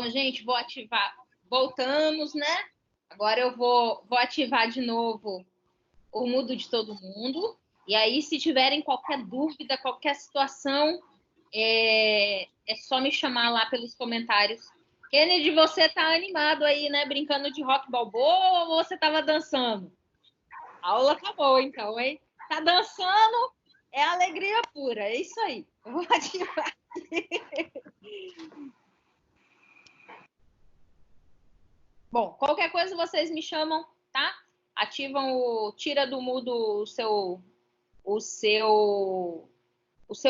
Bom, gente, vou ativar. Voltamos, né? Agora eu vou ativar de novo o mudo de todo mundo. E aí, se tiverem qualquer dúvida, qualquer situação, é só me chamar lá pelos comentários. Kennedy, você tá animado aí, né? Brincando de rock balboa ou você tava dançando? A aula acabou, então, hein? Tá dançando, é alegria pura. É isso aí. Eu vou ativar aqui. Bom, qualquer coisa vocês me chamam, tá? Tira do mudo o seu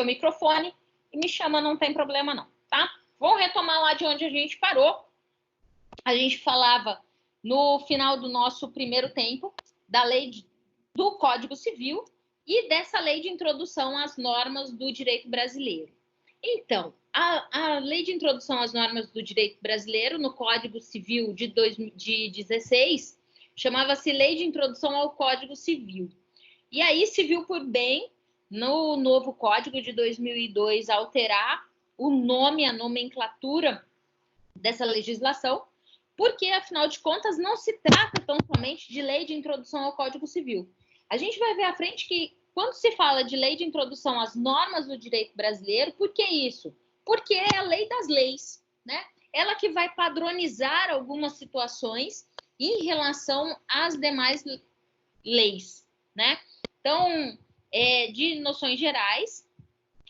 microfone e me chama, não tem problema não, tá? Vamos retomar lá de onde a gente parou. A gente falava no final do nosso primeiro tempo da lei do Código Civil e dessa lei de introdução às normas do direito brasileiro. Então, a lei de introdução às normas do direito brasileiro no Código Civil de 2016 chamava-se Lei de Introdução ao Código Civil. E aí se viu por bem, no novo Código de 2002, alterar o nome, a nomenclatura dessa legislação, porque, afinal de contas, não se trata tão somente de lei de introdução ao Código Civil. A gente vai ver à frente que, quando se fala de lei de introdução às normas do direito brasileiro, por que isso? Porque é a lei das leis, né? Ela que vai padronizar algumas situações em relação às demais leis, né? Então, de noções gerais,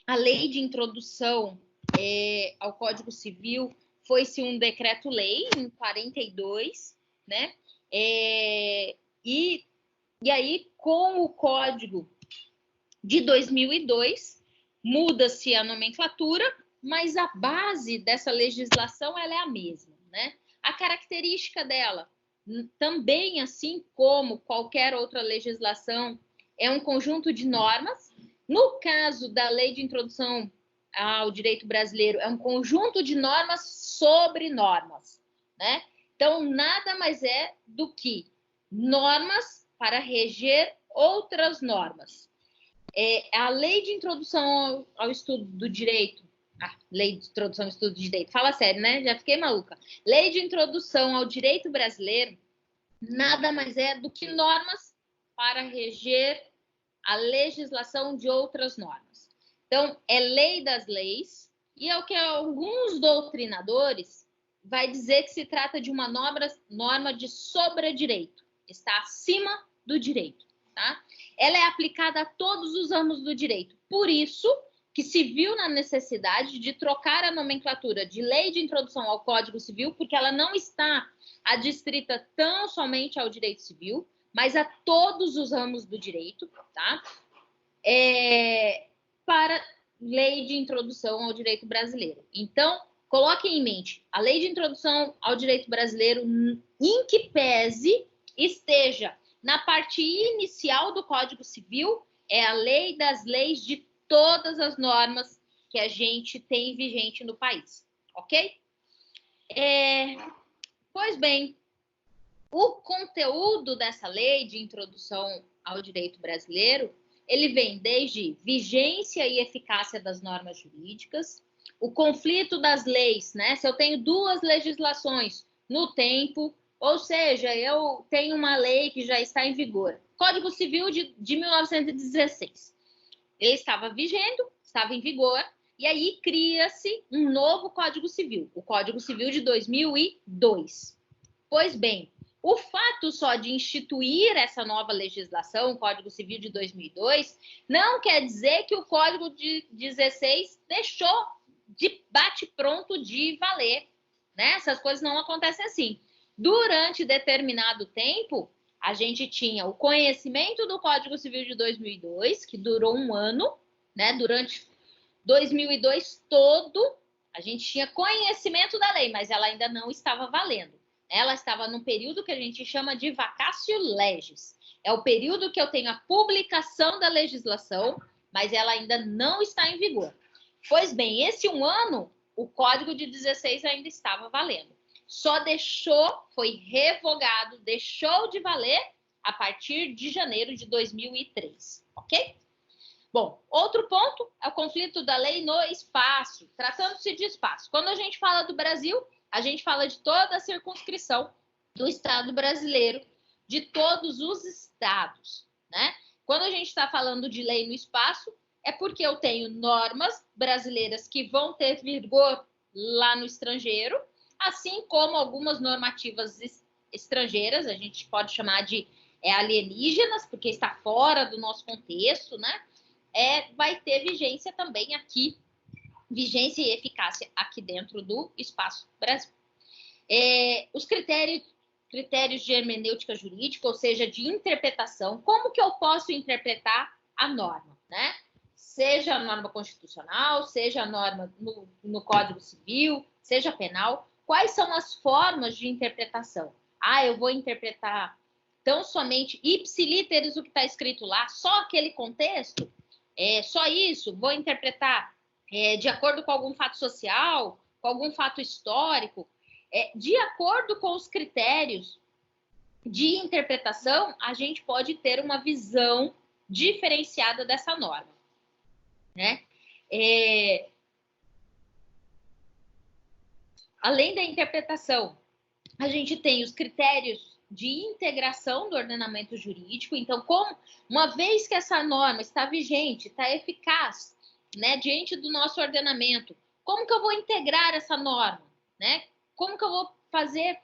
a lei de introdução ao Código Civil foi-se um decreto-lei em 42, né? E aí, com o Código de 2002, muda-se a nomenclatura, mas a base dessa legislação ela é a mesma, né? A característica dela, também assim como qualquer outra legislação, é um conjunto de normas. No caso da lei de introdução ao direito brasileiro, é um conjunto de normas sobre normas, né? Então, nada mais é do que normas para reger outras normas. A lei de introdução ao estudo do direito, lei de introdução ao estudo do direito, fala sério, né? Já fiquei maluca. Lei de introdução ao direito brasileiro nada mais é do que normas para reger a legislação de outras normas. Então, é lei das leis, e é o que alguns doutrinadores vai dizer que se trata de uma norma de sobredireito, está acima do direito, tá? Ela é aplicada a todos os ramos do direito, por isso que se viu na necessidade de trocar a nomenclatura de lei de introdução ao Código Civil, porque ela não está adstrita tão somente ao direito civil, mas a todos os ramos do direito, tá? Para lei de introdução ao direito brasileiro. Então, coloquem em mente, a lei de introdução ao direito brasileiro, em que pese esteja na parte inicial do Código Civil, é a lei das leis de todas as normas que a gente tem vigente no país, ok? Pois bem, o conteúdo dessa lei de introdução ao direito brasileiro, ele vem desde vigência e eficácia das normas jurídicas, o conflito das leis, né? Se eu tenho duas legislações no tempo, ou seja, eu tenho uma lei que já está em vigor, Código Civil de 1916. Ele estava vigendo, estava em vigor, e aí cria-se um novo Código Civil, o Código Civil de 2002. Pois bem, o fato só de instituir essa nova legislação, o Código Civil de 2002, não quer dizer que o Código de 16 deixou de bate-pronto de valer, né? Essas coisas não acontecem assim. Durante determinado tempo, a gente tinha o conhecimento do Código Civil de 2002, que durou um ano, né? Durante 2002 todo, a gente tinha conhecimento da lei, mas ela ainda não estava valendo. Ela estava num período que a gente chama de vacatio legis. É o período que eu tenho a publicação da legislação, mas ela ainda não está em vigor. Pois bem, esse um ano, o Código de 16 ainda estava valendo. Só foi revogado, deixou de valer a partir de janeiro de 2003, ok? Bom, outro ponto é o conflito da lei no espaço, tratando-se de espaço. Quando a gente fala do Brasil, a gente fala de toda a circunscrição do Estado brasileiro, de todos os estados, né? Quando a gente está falando de lei no espaço, é porque eu tenho normas brasileiras que vão ter vigor lá no estrangeiro, assim como algumas normativas estrangeiras, a gente pode chamar de alienígenas, porque está fora do nosso contexto, né? Vai ter vigência também aqui, vigência e eficácia aqui dentro do espaço Brasil. Os critérios de hermenêutica jurídica, ou seja, de interpretação, como que eu posso interpretar a norma, né? Seja a norma constitucional, seja a norma no Código Civil, seja penal, quais são as formas de interpretação? Eu vou interpretar tão somente ipsilíteres o que está escrito lá, só aquele contexto? Só isso? Vou interpretar de acordo com algum fato social, com algum fato histórico? De acordo com os critérios de interpretação, a gente pode ter uma visão diferenciada dessa norma, né? Além da interpretação, a gente tem os critérios de integração do ordenamento jurídico. Então, uma vez que essa norma está vigente, está eficaz, né, diante do nosso ordenamento, como que eu vou integrar essa norma, né? Como que eu vou fazer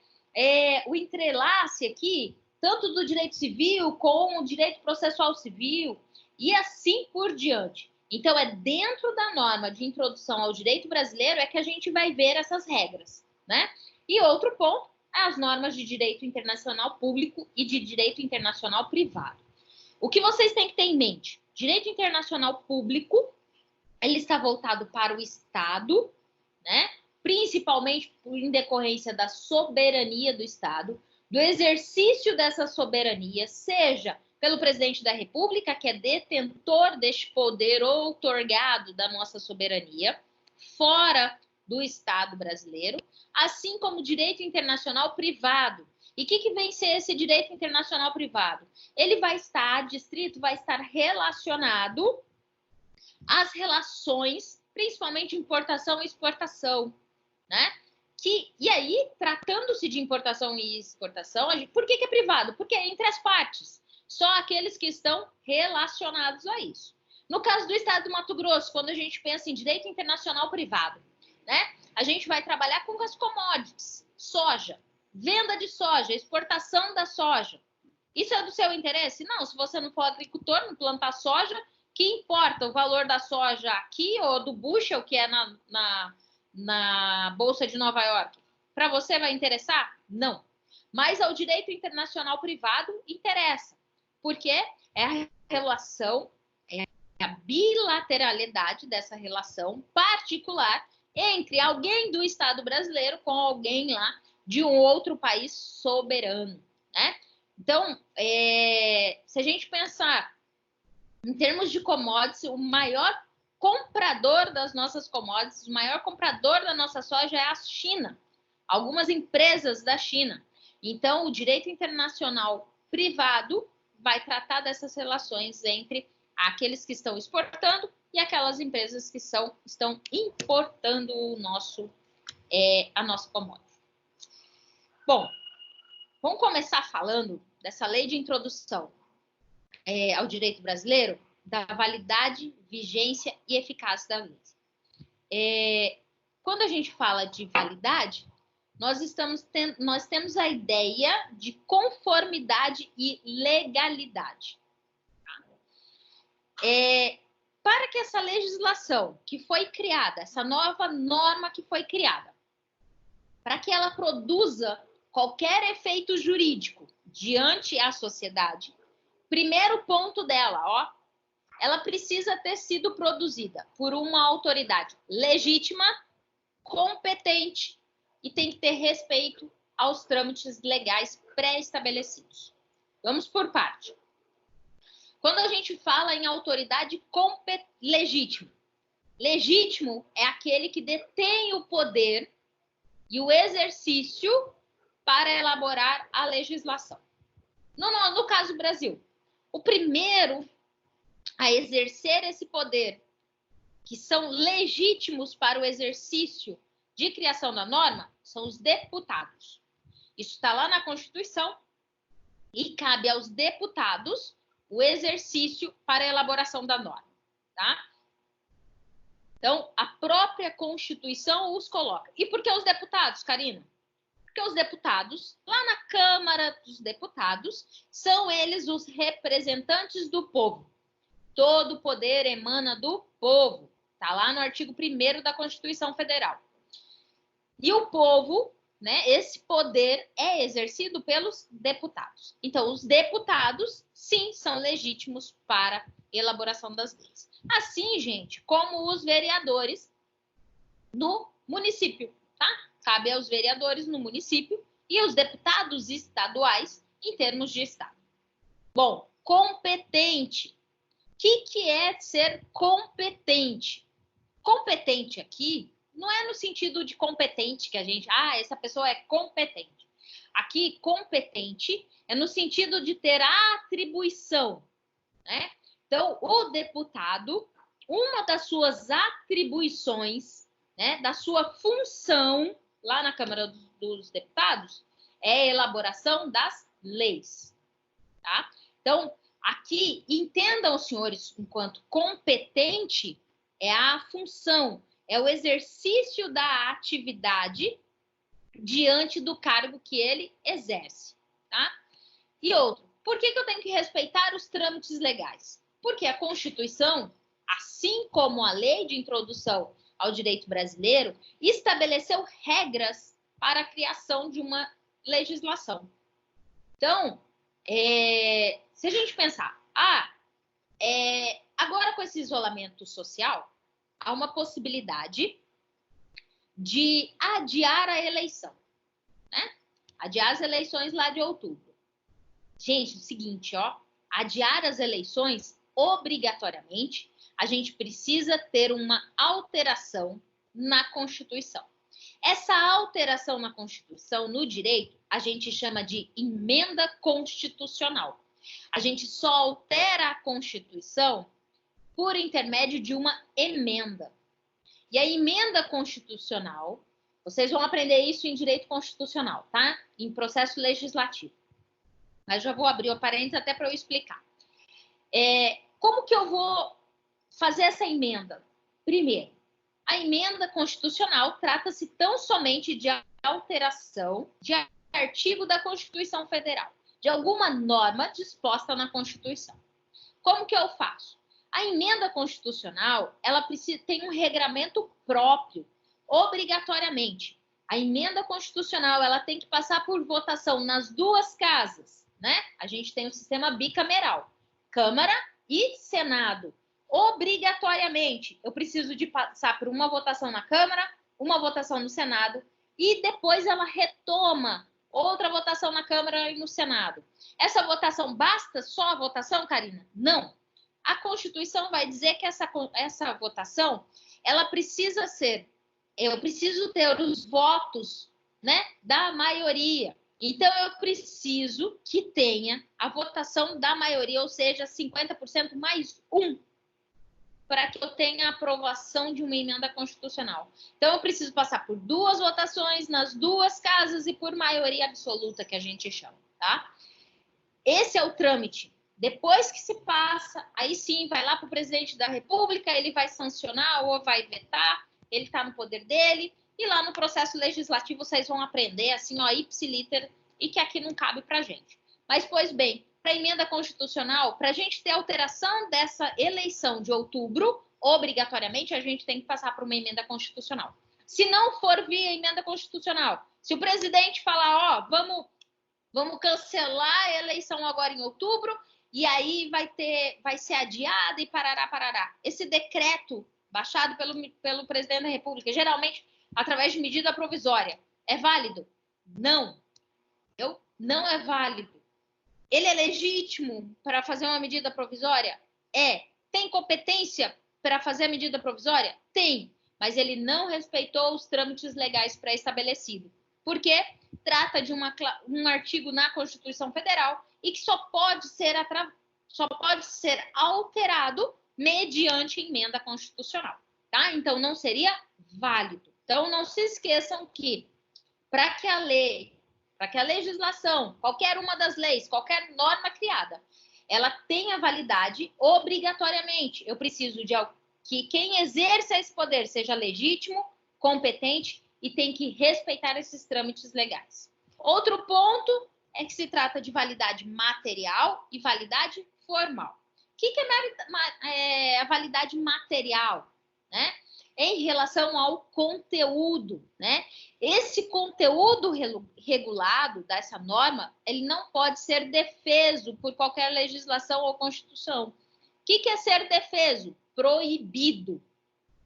o entrelace aqui, tanto do direito civil como o direito processual civil, e assim por diante. Então, dentro da norma de introdução ao direito brasileiro que a gente vai ver essas regras, né? E outro ponto, as normas de direito internacional público e de direito internacional privado. O que vocês têm que ter em mente? Direito internacional público, ele está voltado para o Estado, né? Principalmente em decorrência da soberania do Estado, do exercício dessa soberania, seja pelo presidente da República, que é detentor deste poder outorgado da nossa soberania, fora do Estado brasileiro, assim como direito internacional privado. E o que vem ser esse direito internacional privado? Ele vai estar adstrito, vai estar relacionado às relações, principalmente importação e exportação, né? E aí, tratando-se de importação e exportação, por que é privado? Porque é entre as partes. Só aqueles que estão relacionados a isso. No caso do Estado do Mato Grosso, quando a gente pensa em direito internacional privado, né? A gente vai trabalhar com as commodities, soja, venda de soja, exportação da soja. Isso é do seu interesse? Não, se você não for agricultor, não plantar soja, que importa o valor da soja aqui ou do bushel, que é na Bolsa de Nova York? Para você vai interessar? Não. Mas ao direito internacional privado interessa. Porque é a relação, é a bilateralidade dessa relação particular entre alguém do Estado brasileiro com alguém lá de um outro país soberano, né? Então, se a gente pensar em termos de commodities, o maior comprador das nossas commodities, o maior comprador da nossa soja é a China, algumas empresas da China. Então, o direito internacional privado vai tratar dessas relações entre aqueles que estão exportando e aquelas empresas que estão importando a nossa commodity. Bom, vamos começar falando dessa lei de introdução ao direito brasileiro, da validade, vigência e eficácia da lei. Quando a gente fala de validade, nós temos a ideia de conformidade e legalidade. Tá? Para que essa legislação que foi criada, essa nova norma que foi criada, para que ela produza qualquer efeito jurídico diante da sociedade, primeiro ponto dela, ela precisa ter sido produzida por uma autoridade legítima, competente e tem que ter respeito aos trâmites legais pré-estabelecidos. Vamos por parte. Quando a gente fala em autoridade legítima, legítimo é aquele que detém o poder e o exercício para elaborar a legislação. No caso do Brasil, o primeiro a exercer esse poder, que são legítimos para o exercício de criação da norma são os deputados. Isso está lá na Constituição e cabe aos deputados o exercício para a elaboração da norma, tá? Então, a própria Constituição os coloca. E por que os deputados, Karina? Porque os deputados, lá na Câmara dos Deputados, são eles os representantes do povo. Todo poder emana do povo. Está lá no artigo 1º da Constituição Federal. E o povo, né, esse poder é exercido pelos deputados. Então, os deputados, sim, são legítimos para elaboração das leis. Assim, gente, como os vereadores no município, tá? Cabe aos vereadores no município e os deputados estaduais em termos de estado. Bom, competente. O que é ser competente? Competente aqui não é no sentido de competente que a gente... essa pessoa é competente. Aqui, competente é no sentido de ter atribuição, né? Então, o deputado, uma das suas atribuições, né, da sua função lá na Câmara dos Deputados, é a elaboração das leis, tá? Então, aqui, entendam, senhores, enquanto competente é a função, é o exercício da atividade diante do cargo que ele exerce, tá? E outro, por que eu tenho que respeitar os trâmites legais? Porque a Constituição, assim como a Lei de Introdução ao Direito Brasileiro, estabeleceu regras para a criação de uma legislação. Então, se a gente pensar, agora com esse isolamento social, há uma possibilidade de adiar a eleição, né? Adiar as eleições lá de outubro. Gente, é o seguinte, adiar as eleições obrigatoriamente, a gente precisa ter uma alteração na Constituição. Essa alteração na Constituição, no direito, a gente chama de emenda constitucional. A gente só altera a Constituição por intermédio de uma emenda. E a emenda constitucional, vocês vão aprender isso em direito constitucional, tá? Em processo legislativo. Mas já vou abrir o parênteses até para eu explicar. Como que eu vou fazer essa emenda? Primeiro, a emenda constitucional trata-se tão somente de alteração de artigo da Constituição Federal, de alguma norma disposta na Constituição. Como que eu faço? A emenda constitucional, ela tem um regramento próprio, obrigatoriamente. A emenda constitucional, ela tem que passar por votação nas duas casas, né? A gente tem o sistema bicameral, Câmara e Senado. Obrigatoriamente, eu preciso de passar por uma votação na Câmara, uma votação no Senado, e depois ela retoma outra votação na Câmara e no Senado. Essa votação, basta só a votação, Karina? Não. A Constituição vai dizer que essa votação, ela precisa ser, eu preciso ter os votos, né, da maioria. Então, eu preciso que tenha a votação da maioria, ou seja, 50% mais 1, para que eu tenha a aprovação de uma emenda constitucional. Então, eu preciso passar por duas votações nas duas casas e por maioria absoluta, que a gente chama, tá? Esse é o trâmite. Depois que se passa, aí sim, vai lá para o presidente da República, ele vai sancionar ou vai vetar, ele está no poder dele, e lá no processo legislativo vocês vão aprender, assim, ipsiliter, e que aqui não cabe para a gente. Mas, pois bem, para a emenda constitucional, para a gente ter alteração dessa eleição de outubro, obrigatoriamente, a gente tem que passar por uma emenda constitucional. Se não for via emenda constitucional, se o presidente falar, vamos cancelar a eleição agora em outubro, e aí vai ser adiada e parará. Esse decreto baixado pelo presidente da República, geralmente através de medida provisória, é válido? Não. Não é válido. Ele é legítimo para fazer uma medida provisória? É. Tem competência para fazer a medida provisória? Tem. Mas ele não respeitou os trâmites legais pré-estabelecidos. Por quê? Trata de um artigo na Constituição Federal e que só pode ser alterado mediante emenda constitucional, tá? Então, não seria válido. Então, não se esqueçam que para que a lei, para que a legislação, qualquer uma das leis, qualquer norma criada, ela tenha validade obrigatoriamente. Eu preciso de que quem exerça esse poder seja legítimo, competente e tem que respeitar esses trâmites legais. Outro ponto é que se trata de validade material e validade formal. O que é a validade material, né? Em relação ao conteúdo, né? Esse conteúdo regulado dessa norma, ele não pode ser defeso por qualquer legislação ou constituição. O que é ser defeso? Proibido,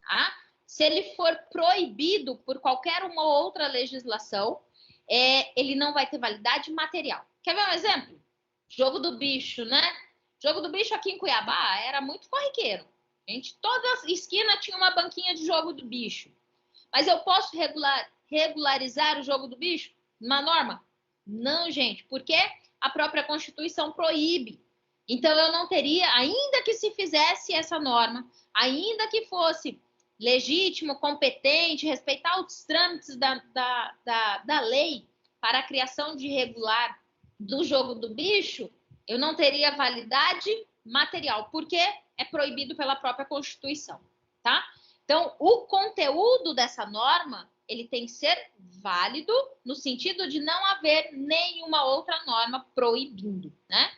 tá? Se ele for proibido por qualquer uma outra legislação, ele não vai ter validade material. Quer ver um exemplo? Jogo do bicho, né? Jogo do bicho aqui em Cuiabá era muito corriqueiro. Gente, toda esquina tinha uma banquinha de jogo do bicho. Mas eu posso regularizar o jogo do bicho? Uma norma? Não, gente, porque a própria Constituição proíbe. Então, eu não teria, ainda que se fizesse essa norma, ainda que fosse legítimo, competente, respeitar os trâmites da lei para a criação de regular do jogo do bicho, eu não teria validade material, porque é proibido pela própria Constituição, tá? Então, o conteúdo dessa norma, ele tem que ser válido no sentido de não haver nenhuma outra norma proibindo, né?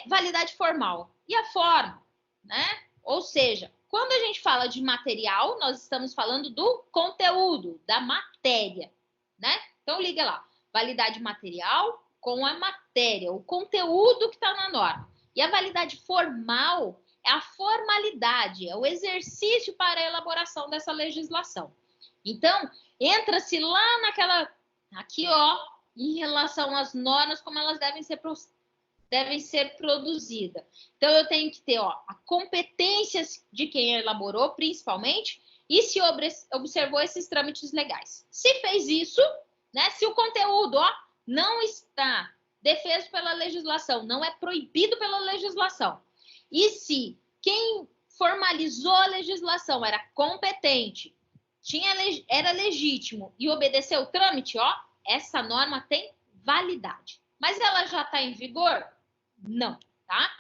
Validade formal. E a forma, né? Ou seja, quando a gente fala de material, nós estamos falando do conteúdo, da matéria, né? Então, liga lá. Validade material com a matéria, o conteúdo que está na norma. E a validade formal é a formalidade, é o exercício para a elaboração dessa legislação. Então, entra-se lá naquela... Aqui, ó, em relação às normas, como elas devem ser produzidas. Então, eu tenho que ter, ó, a competência de quem elaborou, principalmente, e se observou esses trâmites legais. Se fez isso, né, se o conteúdo, ó, não está defeso pela legislação, não é proibido pela legislação, e se quem formalizou a legislação era competente, era legítimo e obedeceu o trâmite, ó, essa norma tem validade. Mas ela já está em vigor? Não, tá?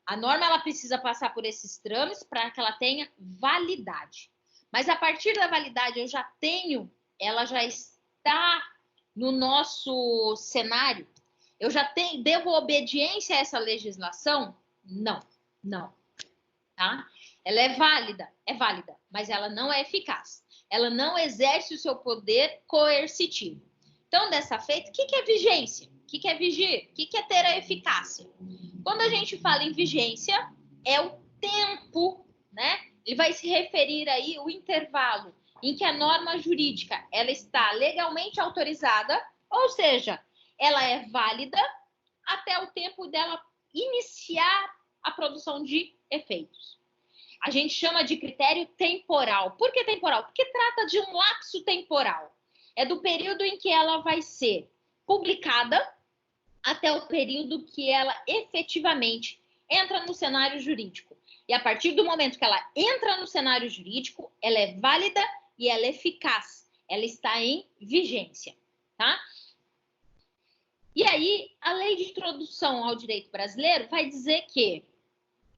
A norma ela precisa passar por esses trâmites para que ela tenha validade. Mas a partir da validade eu já tenho, ela já está no nosso cenário, eu já devo obediência a essa legislação? Não, não, tá? Ela é válida, mas ela não é eficaz. Ela não exerce o seu poder coercitivo. Então, dessa feita, o que é vigência? O que é vigir? O que é ter a eficácia? Quando a gente fala em vigência, é o tempo, né? Ele vai se referir aí o intervalo em que a norma jurídica ela está legalmente autorizada, ou seja, ela é válida até o tempo dela iniciar a produção de efeitos. A gente chama de critério temporal. Por que temporal? Porque trata de um lapso temporal. É do período em que ela vai ser publicada até o período que ela efetivamente entra no cenário jurídico. E a partir do momento que ela entra no cenário jurídico, ela é válida e ela é eficaz. Ela está em vigência, tá? E aí, a lei de introdução ao direito brasileiro vai dizer que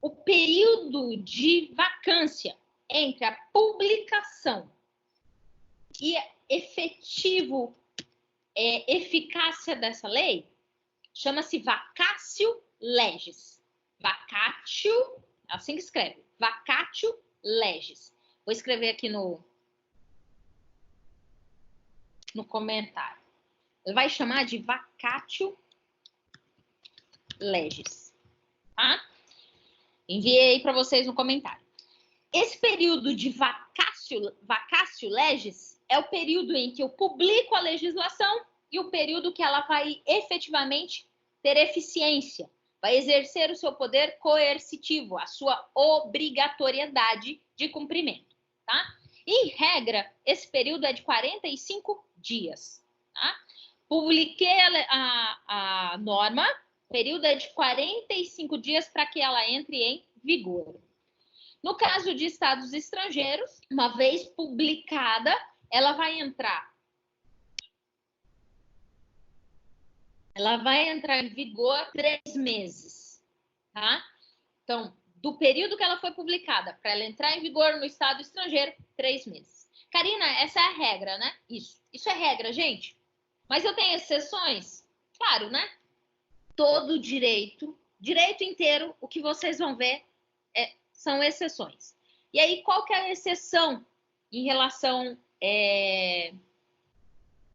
o período de vacância entre a publicação e efetivo eficácia dessa lei chama-se vacatio legis. Vacatio, é assim que escreve, vacatio legis. Vou escrever aqui no comentário. Ele vai chamar de vacatio legis, tá? Enviei aí para vocês no comentário. Esse período de vacatio legis é o período em que eu publico a legislação e o período que ela vai efetivamente ter eficiência, vai exercer o seu poder coercitivo, a sua obrigatoriedade de cumprimento, tá? Em regra, esse período é de 45 dias, tá? Publiquei a norma, o período é de 45 dias para que ela entre em vigor. No caso de estados estrangeiros, uma vez publicada, ela vai entrar em vigor 3 meses, tá? Então, do período que ela foi publicada para ela entrar em vigor no estado estrangeiro, 3 meses. Karina, essa é a regra, né? Isso é regra, gente. Mas eu tenho exceções? Claro, né? Todo direito inteiro, o que vocês vão ver são exceções. E aí, qual que é a exceção em relação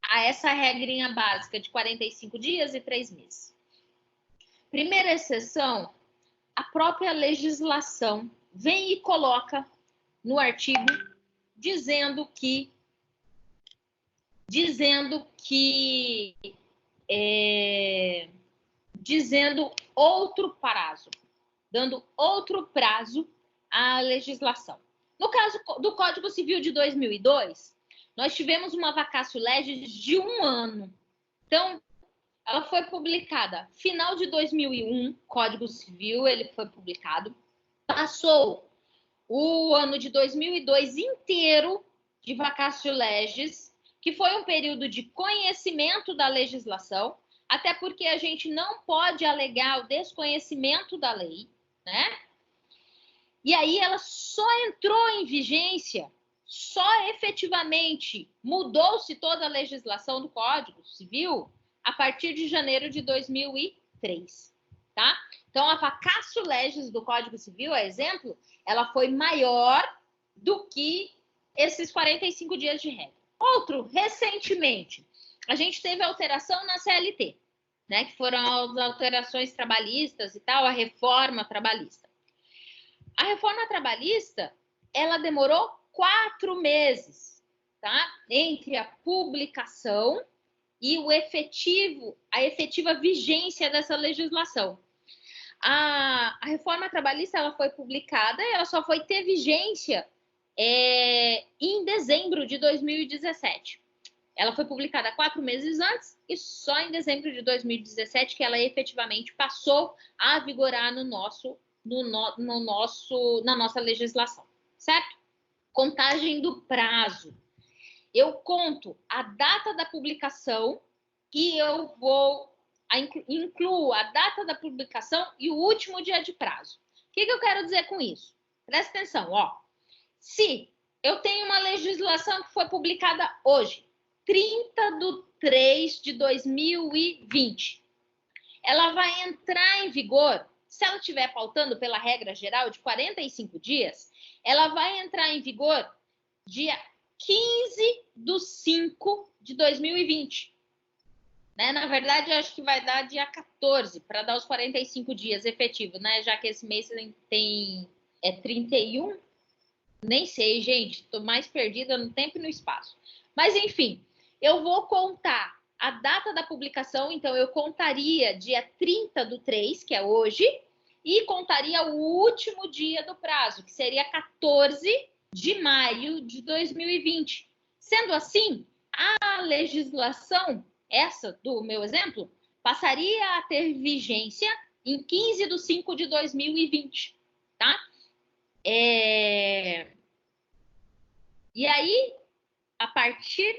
a essa regrinha básica de 45 dias e 3 meses? Primeira exceção, a própria legislação vem e coloca no artigo dizendo outro prazo, dando outro prazo à legislação. No caso do Código Civil de 2002, nós tivemos uma vacatio legis de 1 ano. Então, ela foi publicada final de 2001, Código Civil, ele foi publicado. Passou o ano de 2002 inteiro de vacatio legis, que foi um período de conhecimento da legislação, até porque a gente não pode alegar o desconhecimento da lei, né? E aí ela só entrou em vigência, só efetivamente mudou-se toda a legislação do Código Civil a partir de janeiro de 2003, tá? Então, a vacatio legis do Código Civil, a exemplo, ela foi maior do que esses 45 dias de regra. Outro, recentemente, a gente teve alteração na CLT, né? Que foram as alterações trabalhistas e tal, a reforma trabalhista. A reforma trabalhista, ela demorou 4 meses, tá? Entre a publicação e a efetiva vigência dessa legislação. A reforma trabalhista, ela foi publicada e ela só foi ter vigência em dezembro de 2017. Ela foi publicada 4 meses antes e só em dezembro de 2017 que ela efetivamente passou a vigorar na nossa legislação, certo? Contagem do prazo. Eu conto a data da publicação e eu incluo a data da publicação e o último dia de prazo. O que eu quero dizer com isso? Presta atenção, ó. Se eu tenho uma legislação que foi publicada hoje, 30/3 de 2020, ela vai entrar em vigor, se ela estiver pautando pela regra geral de 45 dias, ela vai entrar em vigor dia 15/5 de 2020. Né? Na verdade, eu acho que vai dar dia 14, para dar os 45 dias efetivos, né? Já que esse mês tem 31. Nem sei, gente. Estou mais perdida no tempo e no espaço. Mas, enfim, eu vou contar a data da publicação. Então, eu contaria dia 30/3, que é hoje, e contaria o último dia do prazo, que seria 14 de maio de 2020. Sendo assim, a legislação, essa do meu exemplo, passaria a ter vigência em 15/5 de 2020, tá? E aí, a partir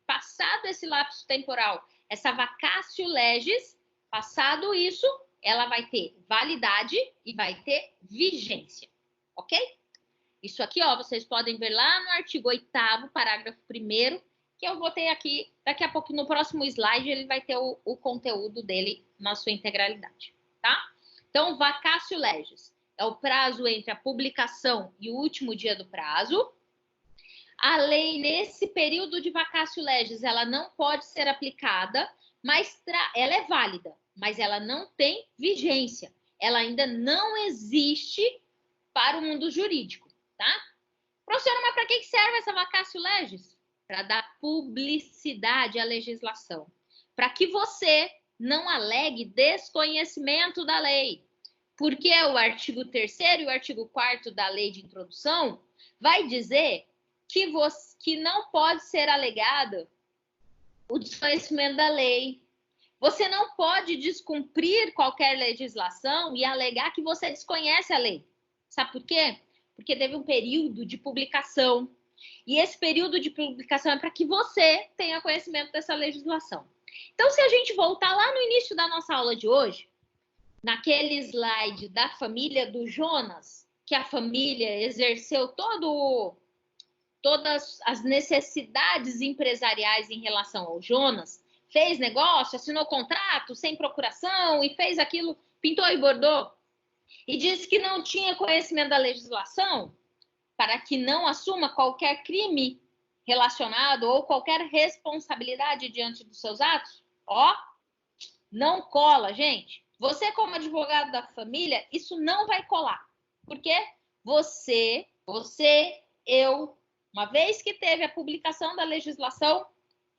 passado esse lapso temporal, essa vacatio legis, passado isso, ela vai ter validade e vai ter vigência, ok? Isso aqui, ó, vocês podem ver lá no artigo 8º, parágrafo 1º, que eu botei aqui, daqui a pouco no próximo slide ele vai ter o conteúdo dele na sua integralidade, tá? Então, vacatio legis é o prazo entre a publicação e o último dia do prazo. A lei, nesse período de vacatio legis, ela não pode ser aplicada, mas ela é válida, mas ela não tem vigência. Ela ainda não existe para o mundo jurídico, tá? Professora, mas para que serve essa vacatio legis? Para dar publicidade à legislação. Para que você não alegue desconhecimento da lei. Porque o artigo 3º e o artigo 4º da lei de introdução vai dizer que não pode ser alegado o desconhecimento da lei. Você não pode descumprir qualquer legislação e alegar que você desconhece a lei. Sabe por quê? Porque teve um período de publicação. E esse período de publicação é para que você tenha conhecimento dessa legislação. Então, se a gente voltar lá no início da nossa aula de hoje, naquele slide da família do Jonas, que a família exerceu todas as necessidades empresariais em relação ao Jonas, fez negócio, assinou contrato sem procuração e fez aquilo, pintou e bordou, e disse que não tinha conhecimento da legislação para que não assuma qualquer crime relacionado ou qualquer responsabilidade diante dos seus atos. Ó, não cola, gente. Você, como advogado da família, isso não vai colar. Porque eu, uma vez que teve a publicação da legislação,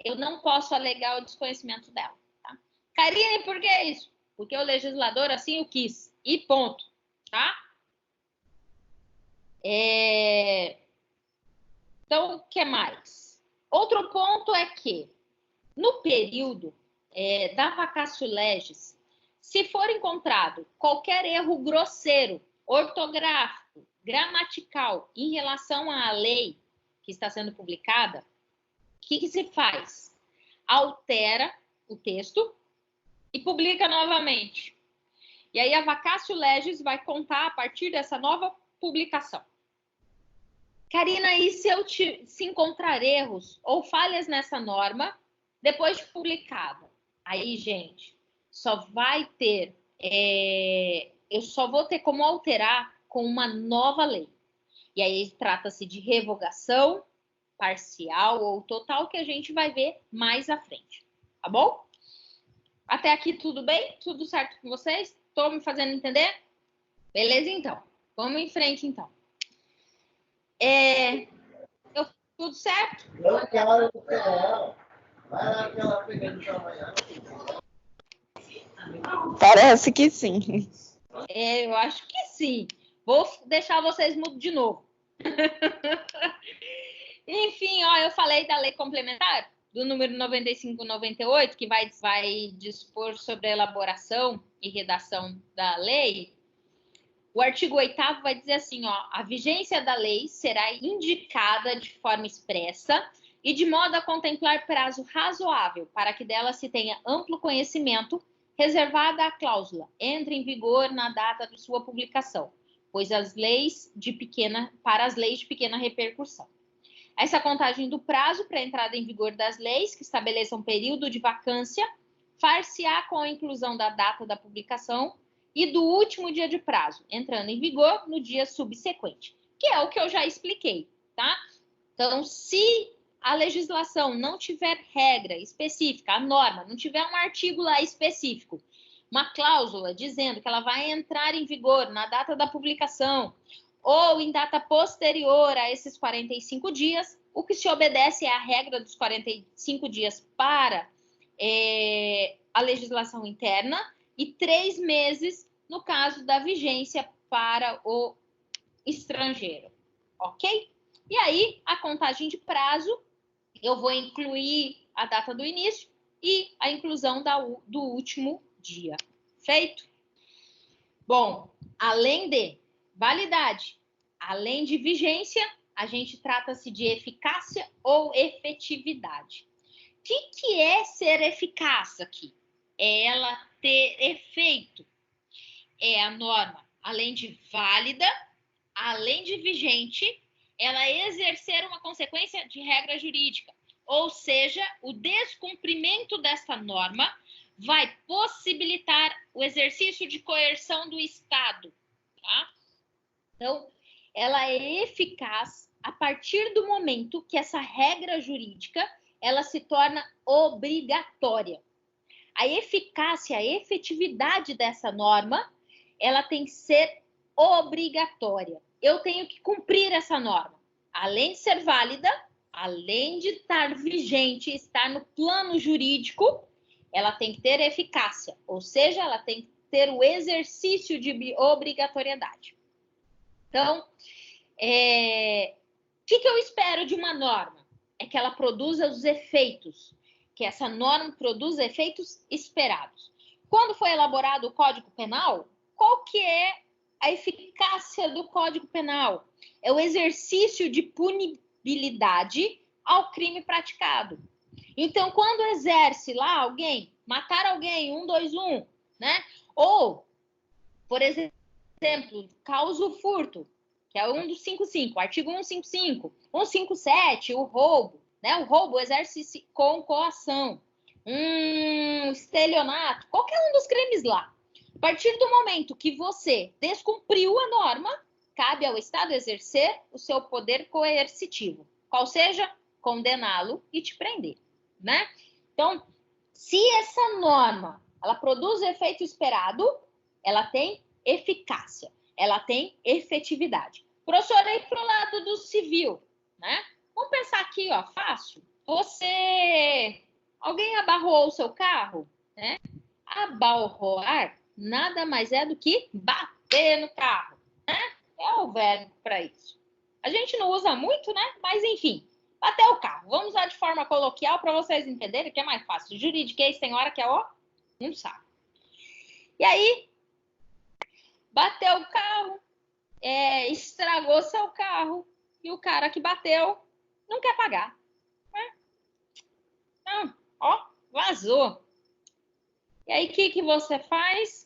eu não posso alegar o desconhecimento dela. Tá? Karine, por que isso? Porque o legislador assim o quis. E ponto. Tá? Então, o que mais? Outro ponto é que, no período da vacatio legis, se for encontrado qualquer erro grosseiro, ortográfico, gramatical, em relação à lei que está sendo publicada, o que se faz? Altera o texto e publica novamente. E aí a vacatio legis vai contar a partir dessa nova publicação. Karina, e se encontrar erros ou falhas nessa norma depois de publicada? Aí, gente, só vai ter... eu só vou ter como alterar com uma nova lei. E aí trata-se de revogação parcial ou total, que a gente vai ver mais à frente. Tá bom? Até aqui tudo bem? Tudo certo com vocês? Estou me fazendo entender? Beleza, então. Vamos em frente, então. Tudo certo? Eu quero o PL. Vai lá que ela pegando de amanhã. Parece que sim. Eu acho que sim. Vou deixar vocês mudos de novo. Enfim, ó, eu falei da lei complementar, do número 95/98, que vai dispor sobre a elaboração e redação da lei. O artigo 8º vai dizer assim, ó, a vigência da lei será indicada de forma expressa e de modo a contemplar prazo razoável para que dela se tenha amplo conhecimento, reservada a cláusula entre em vigor na data de sua publicação, pois para as leis de pequena repercussão. Essa contagem do prazo para a entrada em vigor das leis que estabeleçam período de vacância far-se-á com a inclusão da data da publicação e do último dia de prazo, entrando em vigor no dia subsequente, que é o que eu já expliquei, tá? Então, se a legislação não tiver regra específica, a norma, não tiver um artigo lá específico, uma cláusula dizendo que ela vai entrar em vigor na data da publicação ou em data posterior a esses 45 dias, o que se obedece é a regra dos 45 dias para a legislação interna e 3 meses no caso da vigência para o estrangeiro, ok? E aí, a contagem de prazo, eu vou incluir a data do início e a inclusão do último dia. Feito? Bom, além de validade, além de vigência, a gente trata-se de eficácia ou efetividade. O que é ser eficaz aqui? É ela ter efeito. É a norma, além de válida, além de vigente, ela exercer uma consequência de regra jurídica. Ou seja, o descumprimento desta norma vai possibilitar o exercício de coerção do Estado. Tá? Então, ela é eficaz a partir do momento que essa regra jurídica ela se torna obrigatória. A eficácia, a efetividade dessa norma, ela tem que ser obrigatória. Eu tenho que cumprir essa norma. Além de ser válida, além de estar vigente, estar no plano jurídico, ela tem que ter eficácia, ou seja, ela tem que ter o exercício de obrigatoriedade. Então, o que eu espero de uma norma? É que ela produza os efeitos, que essa norma produza efeitos esperados. Quando foi elaborado o Código Penal, qual que é a eficácia do Código Penal? É o exercício de punibilidade ao crime praticado. Então, quando exerce lá alguém, matar alguém, 121, né? Ou, por exemplo, causa o furto, que é um dos 55, artigo 155, 157, o roubo, né? O roubo exerce com coação, estelionato, qualquer um dos crimes lá. A partir do momento que você descumpriu a norma, cabe ao Estado exercer o seu poder coercitivo, qual seja, condená-lo e te prender, né? Então, se essa norma, ela produz o efeito esperado, ela tem eficácia, ela tem efetividade. Professor, aí para o lado do civil, né? Vamos pensar aqui, ó, fácil. Alguém abarroou o seu carro, né? Abarroar nada mais é do que bater no carro, né? É o verbo para isso. A gente não usa muito, né? Mas enfim, bater o carro. Vamos usar de forma coloquial para vocês entenderem que é mais fácil. Juridiquês tem hora que é ó, não sabe. E aí, bateu o carro, estragou seu carro e o cara que bateu não quer pagar. Não, ó, vazou. E aí, o que você faz?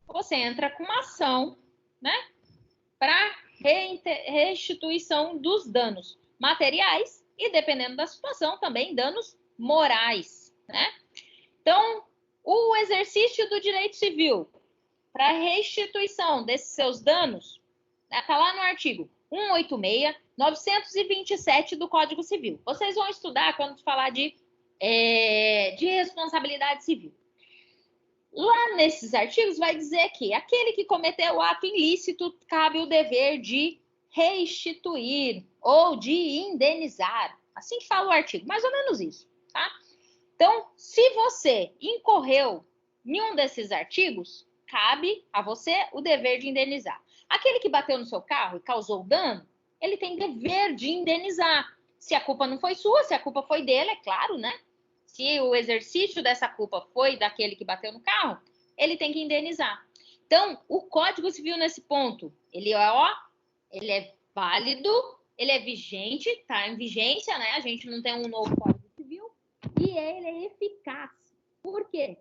Você entra com uma ação, né? Para restituição dos danos materiais e, dependendo da situação, também danos morais, né? Então, o exercício do direito civil para restituição desses seus danos está lá no artigo 186, 927 do Código Civil. Vocês vão estudar quando falar de responsabilidade civil. Lá nesses artigos vai dizer que aquele que cometeu o ato ilícito cabe o dever de restituir ou de indenizar. Assim que fala o artigo, mais ou menos isso, tá? Então, se você incorreu em um desses artigos, cabe a você o dever de indenizar. Aquele que bateu no seu carro e causou dano, ele tem dever de indenizar. Se a culpa não foi sua, se a culpa foi dele, é claro, né? Se o exercício dessa culpa foi daquele que bateu no carro, ele tem que indenizar. Então, o Código Civil nesse ponto, ele é válido, ele é vigente, está em vigência, né? A gente não tem um novo Código Civil e ele é eficaz. Por quê?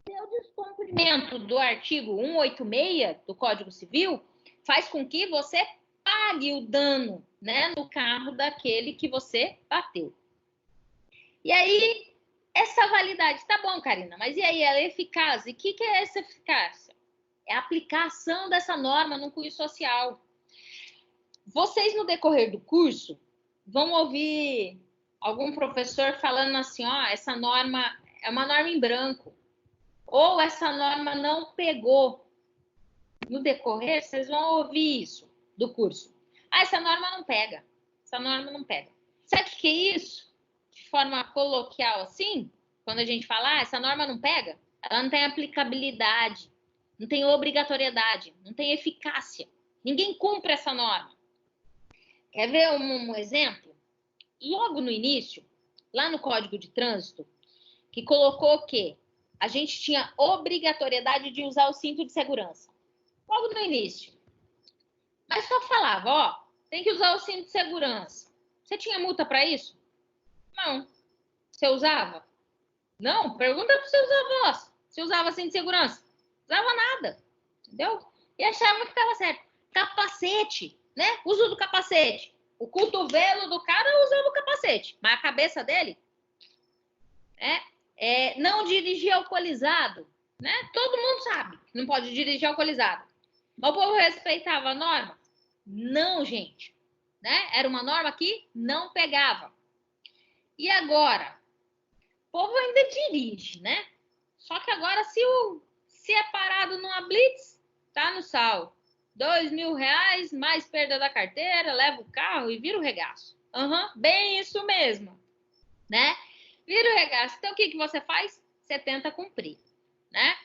O descumprimento do artigo 186 do Código Civil faz com que você pague o dano, né, no carro daquele que você bateu. E aí, essa validade, tá bom, Karina, mas e aí, ela é eficaz? E o que é essa eficácia? É a aplicação dessa norma no cunho social. Vocês, no decorrer do curso, vão ouvir algum professor falando assim, ó, essa norma é uma norma em branco, ou essa norma não pegou. No decorrer, vocês vão ouvir isso do curso. Ah, essa norma não pega, essa norma não pega. Sabe o que é isso? De forma coloquial assim, quando a gente fala, essa norma não pega, ela não tem aplicabilidade, não tem obrigatoriedade, não tem eficácia. Ninguém cumpre essa norma. Quer ver um exemplo? Logo no início, lá no Código de Trânsito, que colocou que a gente tinha obrigatoriedade de usar o cinto de segurança. Logo no início. Mas só falava, ó, tem que usar o cinto de segurança. Você tinha multa para isso? Não. Você usava? Não. Pergunta para os seus avós. Se usava cinto de segurança? Usava nada. Entendeu? E achava que estava certo. Capacete, né? Uso do capacete. O cotovelo do cara usava o capacete. Mas a cabeça dele, não dirigir alcoolizado, né? Todo mundo sabe que não pode dirigir alcoolizado. Mas o povo respeitava a norma? Não, gente. Né? Era uma norma que não pegava. E agora? O povo ainda dirige, né? Só que agora, se é parado numa blitz, tá no sal. R$2.000, mais perda da carteira, leva o carro e vira o regaço. Bem isso mesmo, né? Vira o regaço. Então, o que você faz? Você tenta cumprir, né?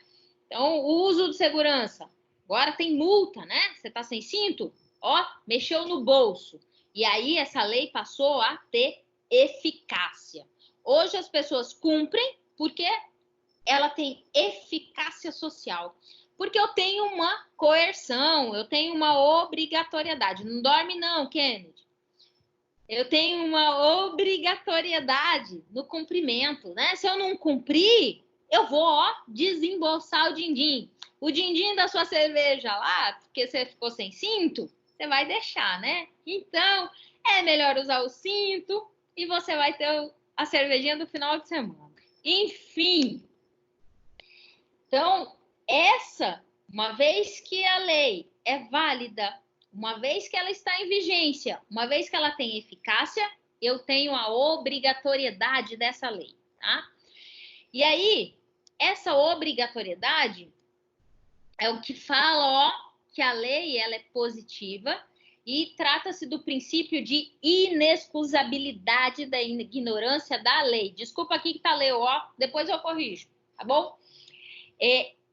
Então, o uso de segurança. Agora tem multa, né? Você tá sem cinto? Ó, mexeu no bolso. E aí, essa lei passou a ter eficácia. Hoje, as pessoas cumprem porque ela tem eficácia social. Porque eu tenho uma coerção, eu tenho uma obrigatoriedade. Não dorme não, Kennedy. Eu tenho uma obrigatoriedade no cumprimento, né? Se eu não cumprir, eu vou, ó, desembolsar o din-din. O din-din da sua cerveja lá, porque você ficou sem cinto, você vai deixar, né? Então, é melhor usar o cinto e você vai ter a cervejinha do final de semana. Enfim. Então, uma vez que a lei é válida, uma vez que ela está em vigência, uma vez que ela tem eficácia, eu tenho a obrigatoriedade dessa lei, tá? E aí, essa obrigatoriedade é o que fala, ó, que a lei ela é positiva e trata-se do princípio de inexcusabilidade da ignorância da lei. Desculpa aqui que tá leu, ó, depois eu corrijo, tá bom?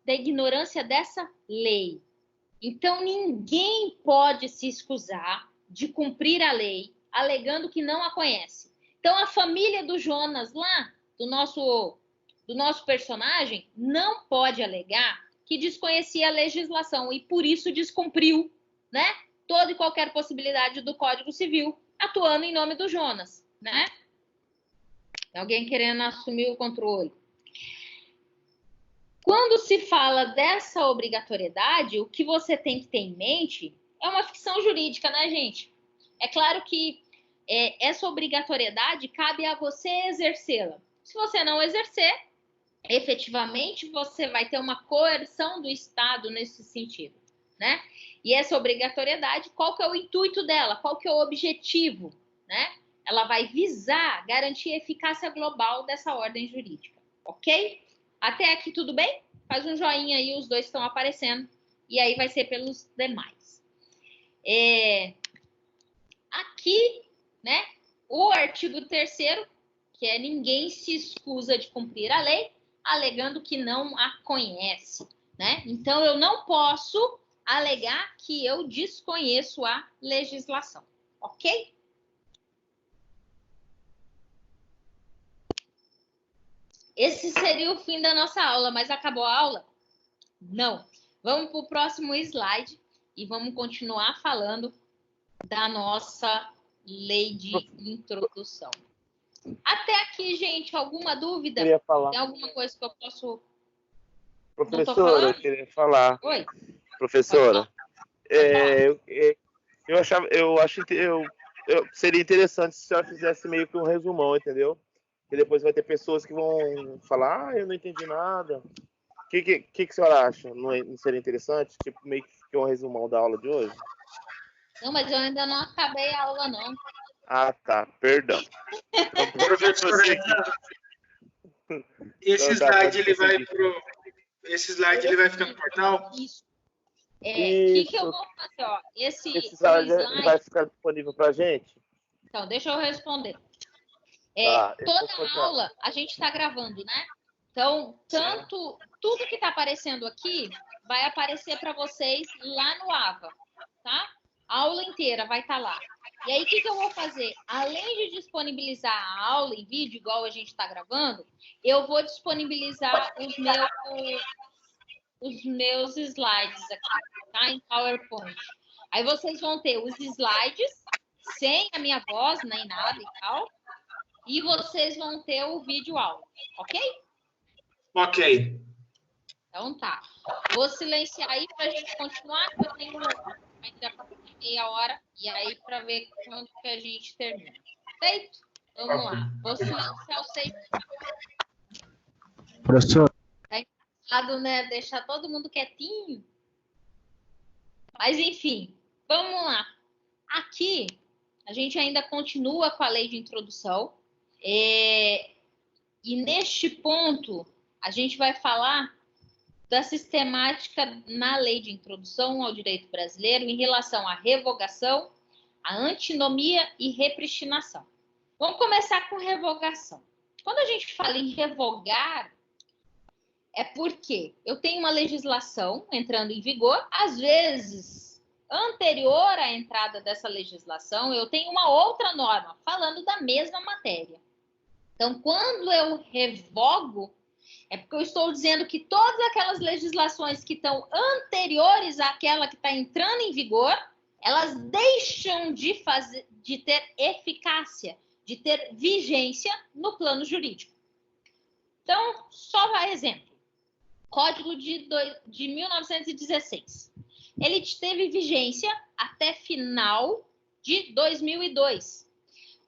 Da ignorância dessa lei. Então, ninguém pode se excusar de cumprir a lei, alegando que não a conhece. Então, a família do Jonas lá, do nosso personagem, não pode alegar que desconhecia a legislação e, por isso, descumpriu, né, toda e qualquer possibilidade do Código Civil, atuando em nome do Jonas, né? Alguém querendo assumir o controle. Quando se fala dessa obrigatoriedade, o que você tem que ter em mente é uma ficção jurídica, né, gente? É claro que essa obrigatoriedade cabe a você exercê-la. Se você não exercer, efetivamente, você vai ter uma coerção do Estado nesse sentido, né? E essa obrigatoriedade, qual que é o intuito dela? Qual que é o objetivo, né? Ela vai visar garantir a eficácia global dessa ordem jurídica, ok? Até aqui tudo bem? Faz um joinha aí, os dois estão aparecendo. E aí vai ser pelos demais. Aqui, né, o artigo 3º, que é ninguém se excusa de cumprir a lei, alegando que não a conhece, né? Então, eu não posso alegar que eu desconheço a legislação, ok? Esse seria o fim da nossa aula, mas acabou a aula? Não. Vamos para o próximo slide e vamos continuar falando da nossa lei de introdução. Até aqui, gente, alguma dúvida? Eu queria falar. Tem alguma coisa que eu posso... Professora, eu queria falar. Oi? Professora, seria interessante se a senhora fizesse meio que um resumão, entendeu? E depois vai ter pessoas que vão falar, eu não entendi nada. O que a senhora acha? Não seria interessante? Tipo, meio que um resumão da aula de hoje? Não, mas eu ainda não acabei a aula, não. Ah, tá. Perdão. Então, Professor, esse slide ele vai ficar no portal? Isso. O que eu vou fazer? Ó, esse slide vai ficar disponível para a gente? Então, deixa eu responder. Toda aula a gente está gravando, né? Então, tudo que está aparecendo aqui vai aparecer para vocês lá no AVA, tá? A aula inteira vai estar lá. E aí, o que eu vou fazer? Além de disponibilizar a aula em vídeo, igual a gente está gravando, eu vou disponibilizar os meus slides aqui, tá? Em PowerPoint. Aí vocês vão ter os slides, sem a minha voz, nem nada e tal. E vocês vão ter o vídeo aula, ok? Ok. Então tá. Vou silenciar aí para a gente continuar, que eu tenho ainda meia hora, e aí para ver quando que a gente termina. Feito? Vamos lá. Vou silenciar o 6. Professor. Tá engraçado, né? Deixar todo mundo quietinho. Mas enfim, vamos lá. Aqui, a gente ainda continua com a lei de introdução. E neste ponto, a gente vai falar da sistemática na lei de introdução ao direito brasileiro em relação à revogação, à antinomia e repristinação. Vamos começar com revogação. Quando a gente fala em revogar, é porque eu tenho uma legislação entrando em vigor, às vezes, anterior à entrada dessa legislação, eu tenho uma outra norma falando da mesma matéria. Então, quando eu revogo, É porque eu estou dizendo que todas aquelas legislações que estão anteriores àquela que está entrando em vigor, elas deixam de ter eficácia, de ter vigência no plano jurídico. Então, só um exemplo. Código de 1916. Ele teve vigência até final de 2002.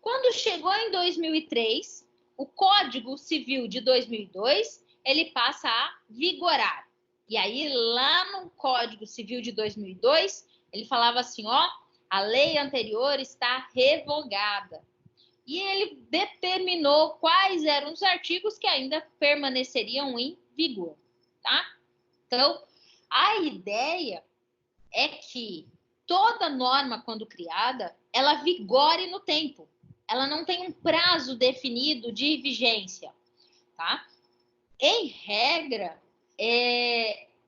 Quando chegou em 2003, o Código Civil de 2002, ele passa a vigorar. E aí, lá no Código Civil de 2002, ele falava assim, ó, a lei anterior está revogada. E ele determinou quais eram os artigos que ainda permaneceriam em vigor, tá? Então, a ideia é que toda norma, quando criada, ela vigore no tempo. Ela não tem um prazo definido de vigência, tá? Em regra,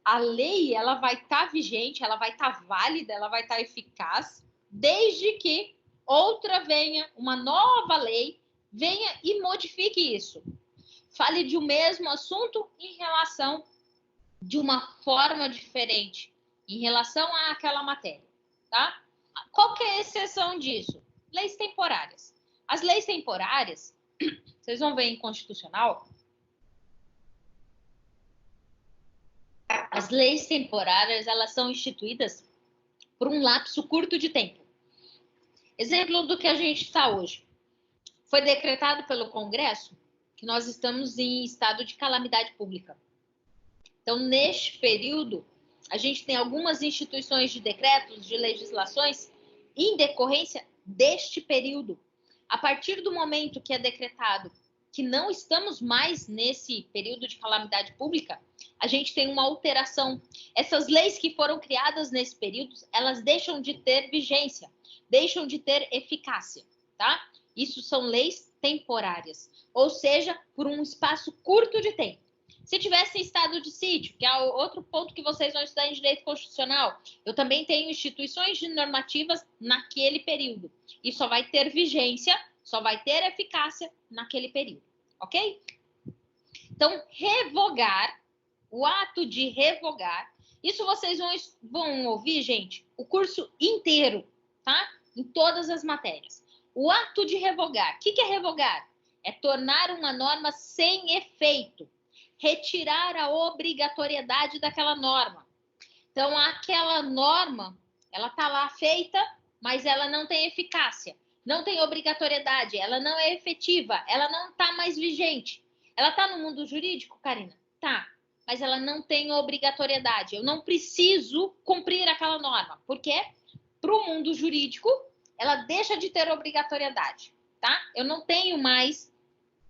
a lei ela vai estar vigente, ela vai estar válida, ela vai estar eficaz, desde que outra venha, uma nova lei, venha e modifique isso. Fale de um mesmo assunto em relação de uma forma diferente, em relação àquela matéria, tá? Qual que é a exceção disso? Leis temporárias. As leis temporárias, vocês vão ver em constitucional, as leis temporárias, elas são instituídas por um lapso curto de tempo. Exemplo do que a gente está hoje. Foi decretado pelo Congresso que nós estamos em estado de calamidade pública. Então, neste período, a gente tem algumas instituições de decretos, de legislações, em decorrência deste período. A partir do momento que é decretado que não estamos mais nesse período de calamidade pública, a gente tem uma alteração. Essas leis que foram criadas nesse período, elas deixam de ter vigência, deixam de ter eficácia, tá? Isso são leis temporárias, ou seja, por um espaço curto de tempo. Se tivesse estado de sítio, que é outro ponto que vocês vão estudar em direito constitucional, eu também tenho instituições normativas naquele período. E só vai ter vigência, só vai ter eficácia naquele período, ok? Então, revogar, o ato de revogar, isso vocês vão ouvir, gente, o curso inteiro, tá? Em todas as matérias. O ato de revogar, o que é revogar? É tornar uma norma sem efeito, retirar a obrigatoriedade daquela norma. Então, aquela norma, ela está lá feita, mas ela não tem eficácia, não tem obrigatoriedade, ela não é efetiva, ela não está mais vigente. Ela está no mundo jurídico, Karina? Tá, mas ela não tem obrigatoriedade. Eu não preciso cumprir aquela norma. Por quê? Para o mundo jurídico, ela deixa de ter obrigatoriedade, tá? Eu não tenho mais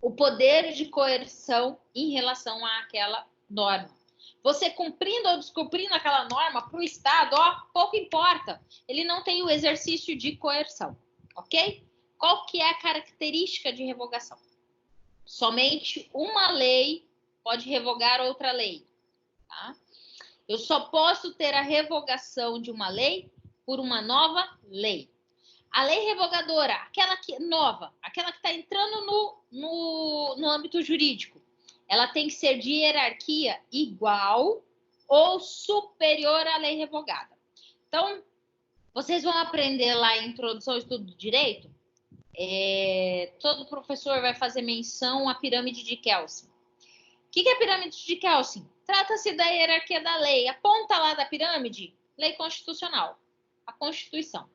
o poder de coerção em relação àquela norma. Você cumprindo ou descumprindo aquela norma, para o Estado, ó, pouco importa. Ele não tem o exercício de coerção, ok? Qual que é a característica de revogação? Somente uma lei pode revogar outra lei, tá? Eu só posso ter a revogação de uma lei por uma nova lei. A lei revogadora, aquela que nova, aquela que está entrando no âmbito jurídico, ela tem que ser de hierarquia igual ou superior à lei revogada. Então, vocês vão aprender lá em Introdução ao Estudo do Direito, todo professor vai fazer menção à pirâmide de Kelsen. O que é a pirâmide de Kelsen? Trata-se da hierarquia da lei. A ponta lá da pirâmide, lei constitucional, a Constituição.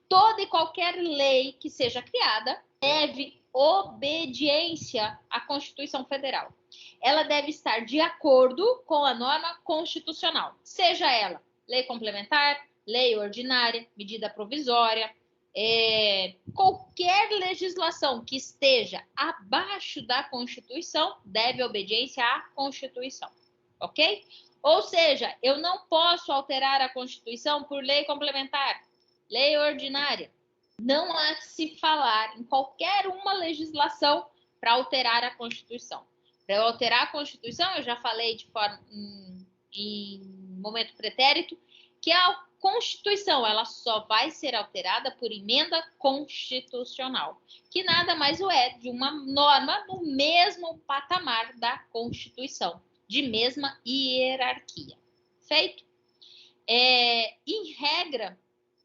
Toda e qualquer lei que seja criada deve obediência à Constituição Federal. Ela deve estar de acordo com a norma constitucional, seja ela lei complementar, lei ordinária, medida provisória, qualquer legislação que esteja abaixo da Constituição deve obediência à Constituição, ok? Ou seja, eu não posso alterar a Constituição por lei complementar, lei ordinária. Não há que se falar em qualquer uma legislação para alterar a Constituição. Para eu alterar a Constituição, eu já falei de forma em momento pretérito, que Constituição, ela só vai ser alterada por emenda constitucional, que nada mais é de uma norma no mesmo patamar da Constituição, de mesma hierarquia. Feito? Em regra,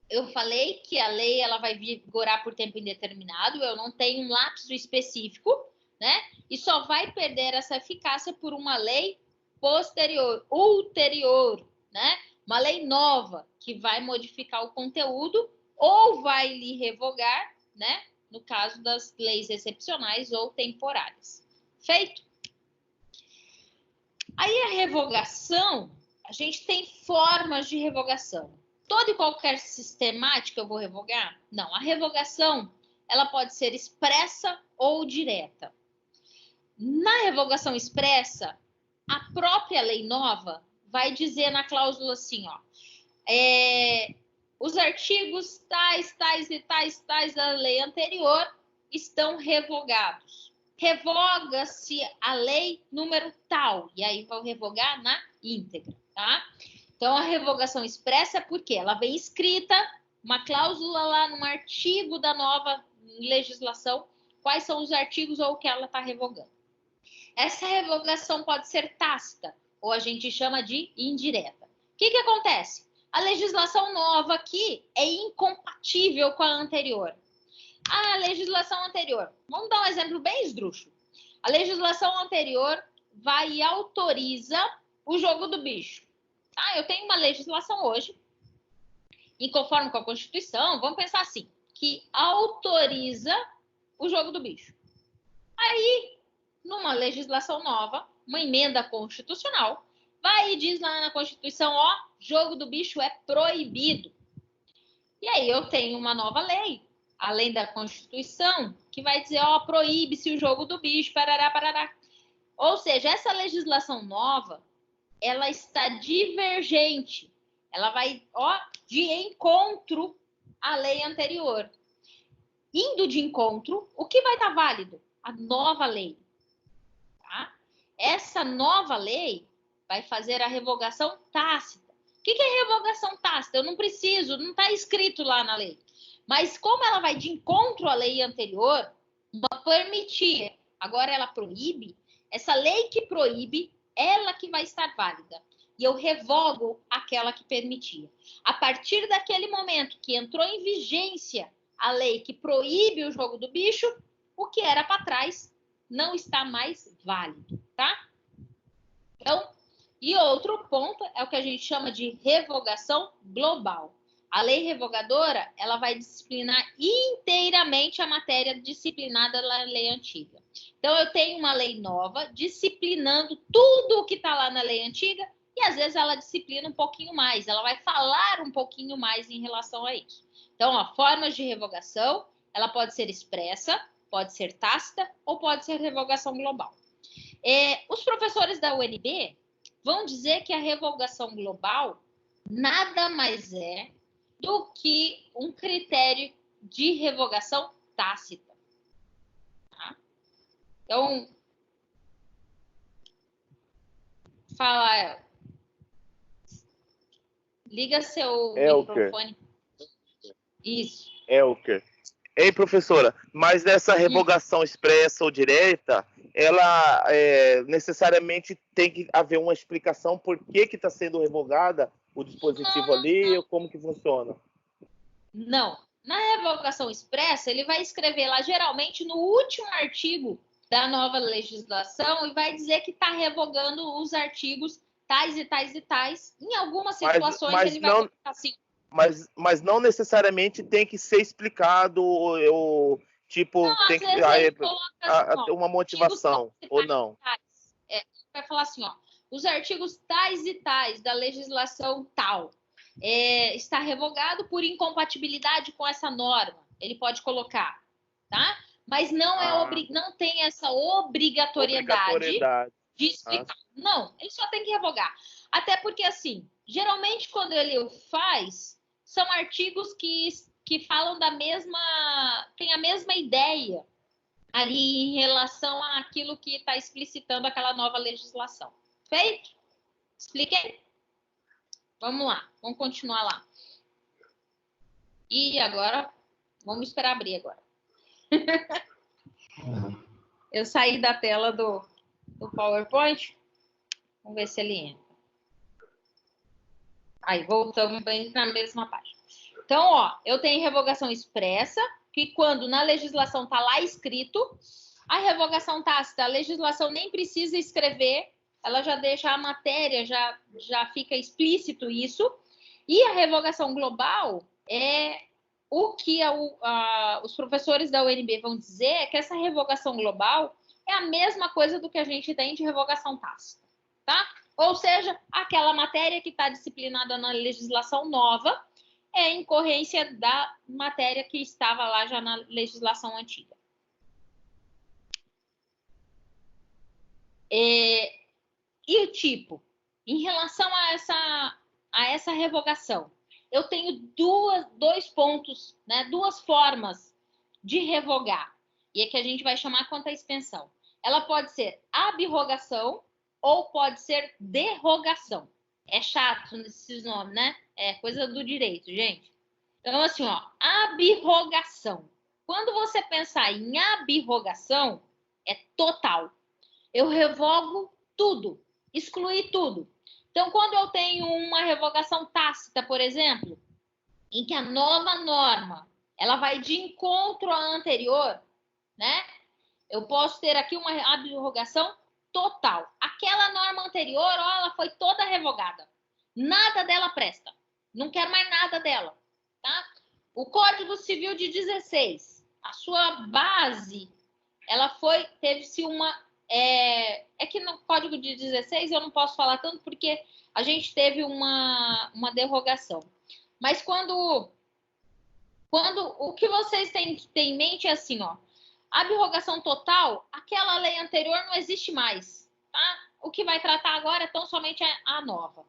eu falei que a lei ela vai vigorar por tempo indeterminado, eu não tenho um lapso específico, né? E só vai perder essa eficácia por uma lei posterior, ulterior, né? Uma lei nova que vai modificar o conteúdo ou vai lhe revogar, né? No caso das leis excepcionais ou temporárias. Feito? Aí a revogação, a gente tem formas de revogação. Toda e qualquer sistemática eu vou revogar? Não, a revogação ela pode ser expressa ou direta. Na revogação expressa, a própria lei nova vai dizer na cláusula assim, ó, os artigos tais da lei anterior estão revogados. Revoga-se a lei número tal, e aí vão revogar na íntegra, tá? Então, a revogação expressa é porque ela vem escrita, uma cláusula lá num artigo da nova legislação, quais são os artigos ou o que ela está revogando. Essa revogação pode ser tácita, ou a gente chama de indireta. O que acontece? A legislação nova aqui é incompatível com a anterior. A legislação anterior, vamos dar um exemplo bem esdrúxulo. A legislação anterior vai e autoriza o jogo do bicho. Tá? Eu tenho uma legislação hoje, e conforme com a Constituição, vamos pensar assim, que autoriza o jogo do bicho. Aí, numa legislação nova, uma emenda constitucional, vai e diz lá na Constituição, ó, jogo do bicho é proibido. E aí eu tenho uma nova lei, além da Constituição, que vai dizer, ó, proíbe-se o jogo do bicho, parará, parará. Ou seja, essa legislação nova, ela está divergente. Ela vai, ó, de encontro à lei anterior. Indo de encontro, o que vai estar válido? A nova lei. Tá? Essa nova lei vai fazer a revogação tácita. O que é revogação tácita? Eu não preciso, não está escrito lá na lei. Mas como ela vai de encontro à lei anterior, uma permitia, agora ela proíbe, essa lei que proíbe, ela que vai estar válida. E eu revogo aquela que permitia. A partir daquele momento que entrou em vigência a lei que proíbe o jogo do bicho, o que era para trás não está mais válido, tá? Então, e outro ponto é o que a gente chama de revogação global. A lei revogadora, ela vai disciplinar inteiramente a matéria disciplinada na lei antiga. Então, eu tenho uma lei nova disciplinando tudo o que está lá na lei antiga e, às vezes, ela disciplina um pouquinho mais. Ela vai falar um pouquinho mais em relação a isso. Então, ó, formas de revogação, ela pode ser expressa, pode ser tácita ou pode ser revogação global. Os professores da UNB vão dizer que a revogação global nada mais é do que um critério de revogação tácita. Tá? Então, fala, liga seu microfone. Isso. Elker. Ei, professora, mas nessa revogação expressa ou direta, ela necessariamente tem que haver uma explicação por que está sendo revogada o dispositivo ali, ou como que funciona? Não. Na revogação expressa, ele vai escrever lá, geralmente, no último artigo da nova legislação, e vai dizer que está revogando os artigos tais e tais e tais. Em algumas situações, ele vai colocar assim. Mas não necessariamente tem que ser explicado, ou tipo, não, tem que assim, uma motivação, ou não? Vai falar assim, ó, os artigos tais e tais da legislação tal está revogado por incompatibilidade com essa norma. Ele pode colocar, tá? Mas não não tem essa obrigatoriedade de explicar. Não, ele só tem que revogar. Até porque, assim, geralmente quando ele faz, são artigos que falam tem a mesma ideia ali em relação àquilo que está explicitando aquela nova legislação. Feito? Expliquei? Vamos lá, vamos continuar lá. E agora, vamos esperar abrir agora. Eu saí da tela do PowerPoint. Vamos ver se ele entra. Aí, voltamos bem na mesma página. Então, ó, eu tenho revogação expressa, que quando na legislação está lá escrito, a revogação tácita, a legislação nem precisa escrever, ela já deixa a matéria, já fica explícito isso. E a revogação global é o que os professores da UNB vão dizer, é que essa revogação global é a mesma coisa do que a gente tem de revogação tácita, tá? Ou seja, aquela matéria que está disciplinada na legislação nova é incorrência da matéria que estava lá já na legislação antiga. E o tipo? Em relação a essa revogação, eu tenho dois pontos, né, duas formas de revogar. E é que a gente vai chamar quanto à extensão. Ela pode ser abrogação ou pode ser derrogação. É chato esses nomes, né? É coisa do direito, gente. Então, assim, ó, abrogação. Quando você pensar em abrogação, é total. Eu revogo tudo, excluir tudo. Então, quando eu tenho uma revogação tácita, por exemplo, em que a nova norma ela vai de encontro à anterior, né? Eu posso ter aqui uma abrogação total. Aquela norma anterior, ó, ela foi toda revogada. Nada dela presta. Não quero mais nada dela, tá? O Código Civil de 16, a sua base, ela teve-se uma... É que no Código de 16 eu não posso falar tanto porque a gente teve uma derrogação. Mas quando o que vocês têm que ter em mente é assim, ó, a abrogação total, aquela lei anterior não existe mais, tá? O que vai tratar agora é tão somente a nova.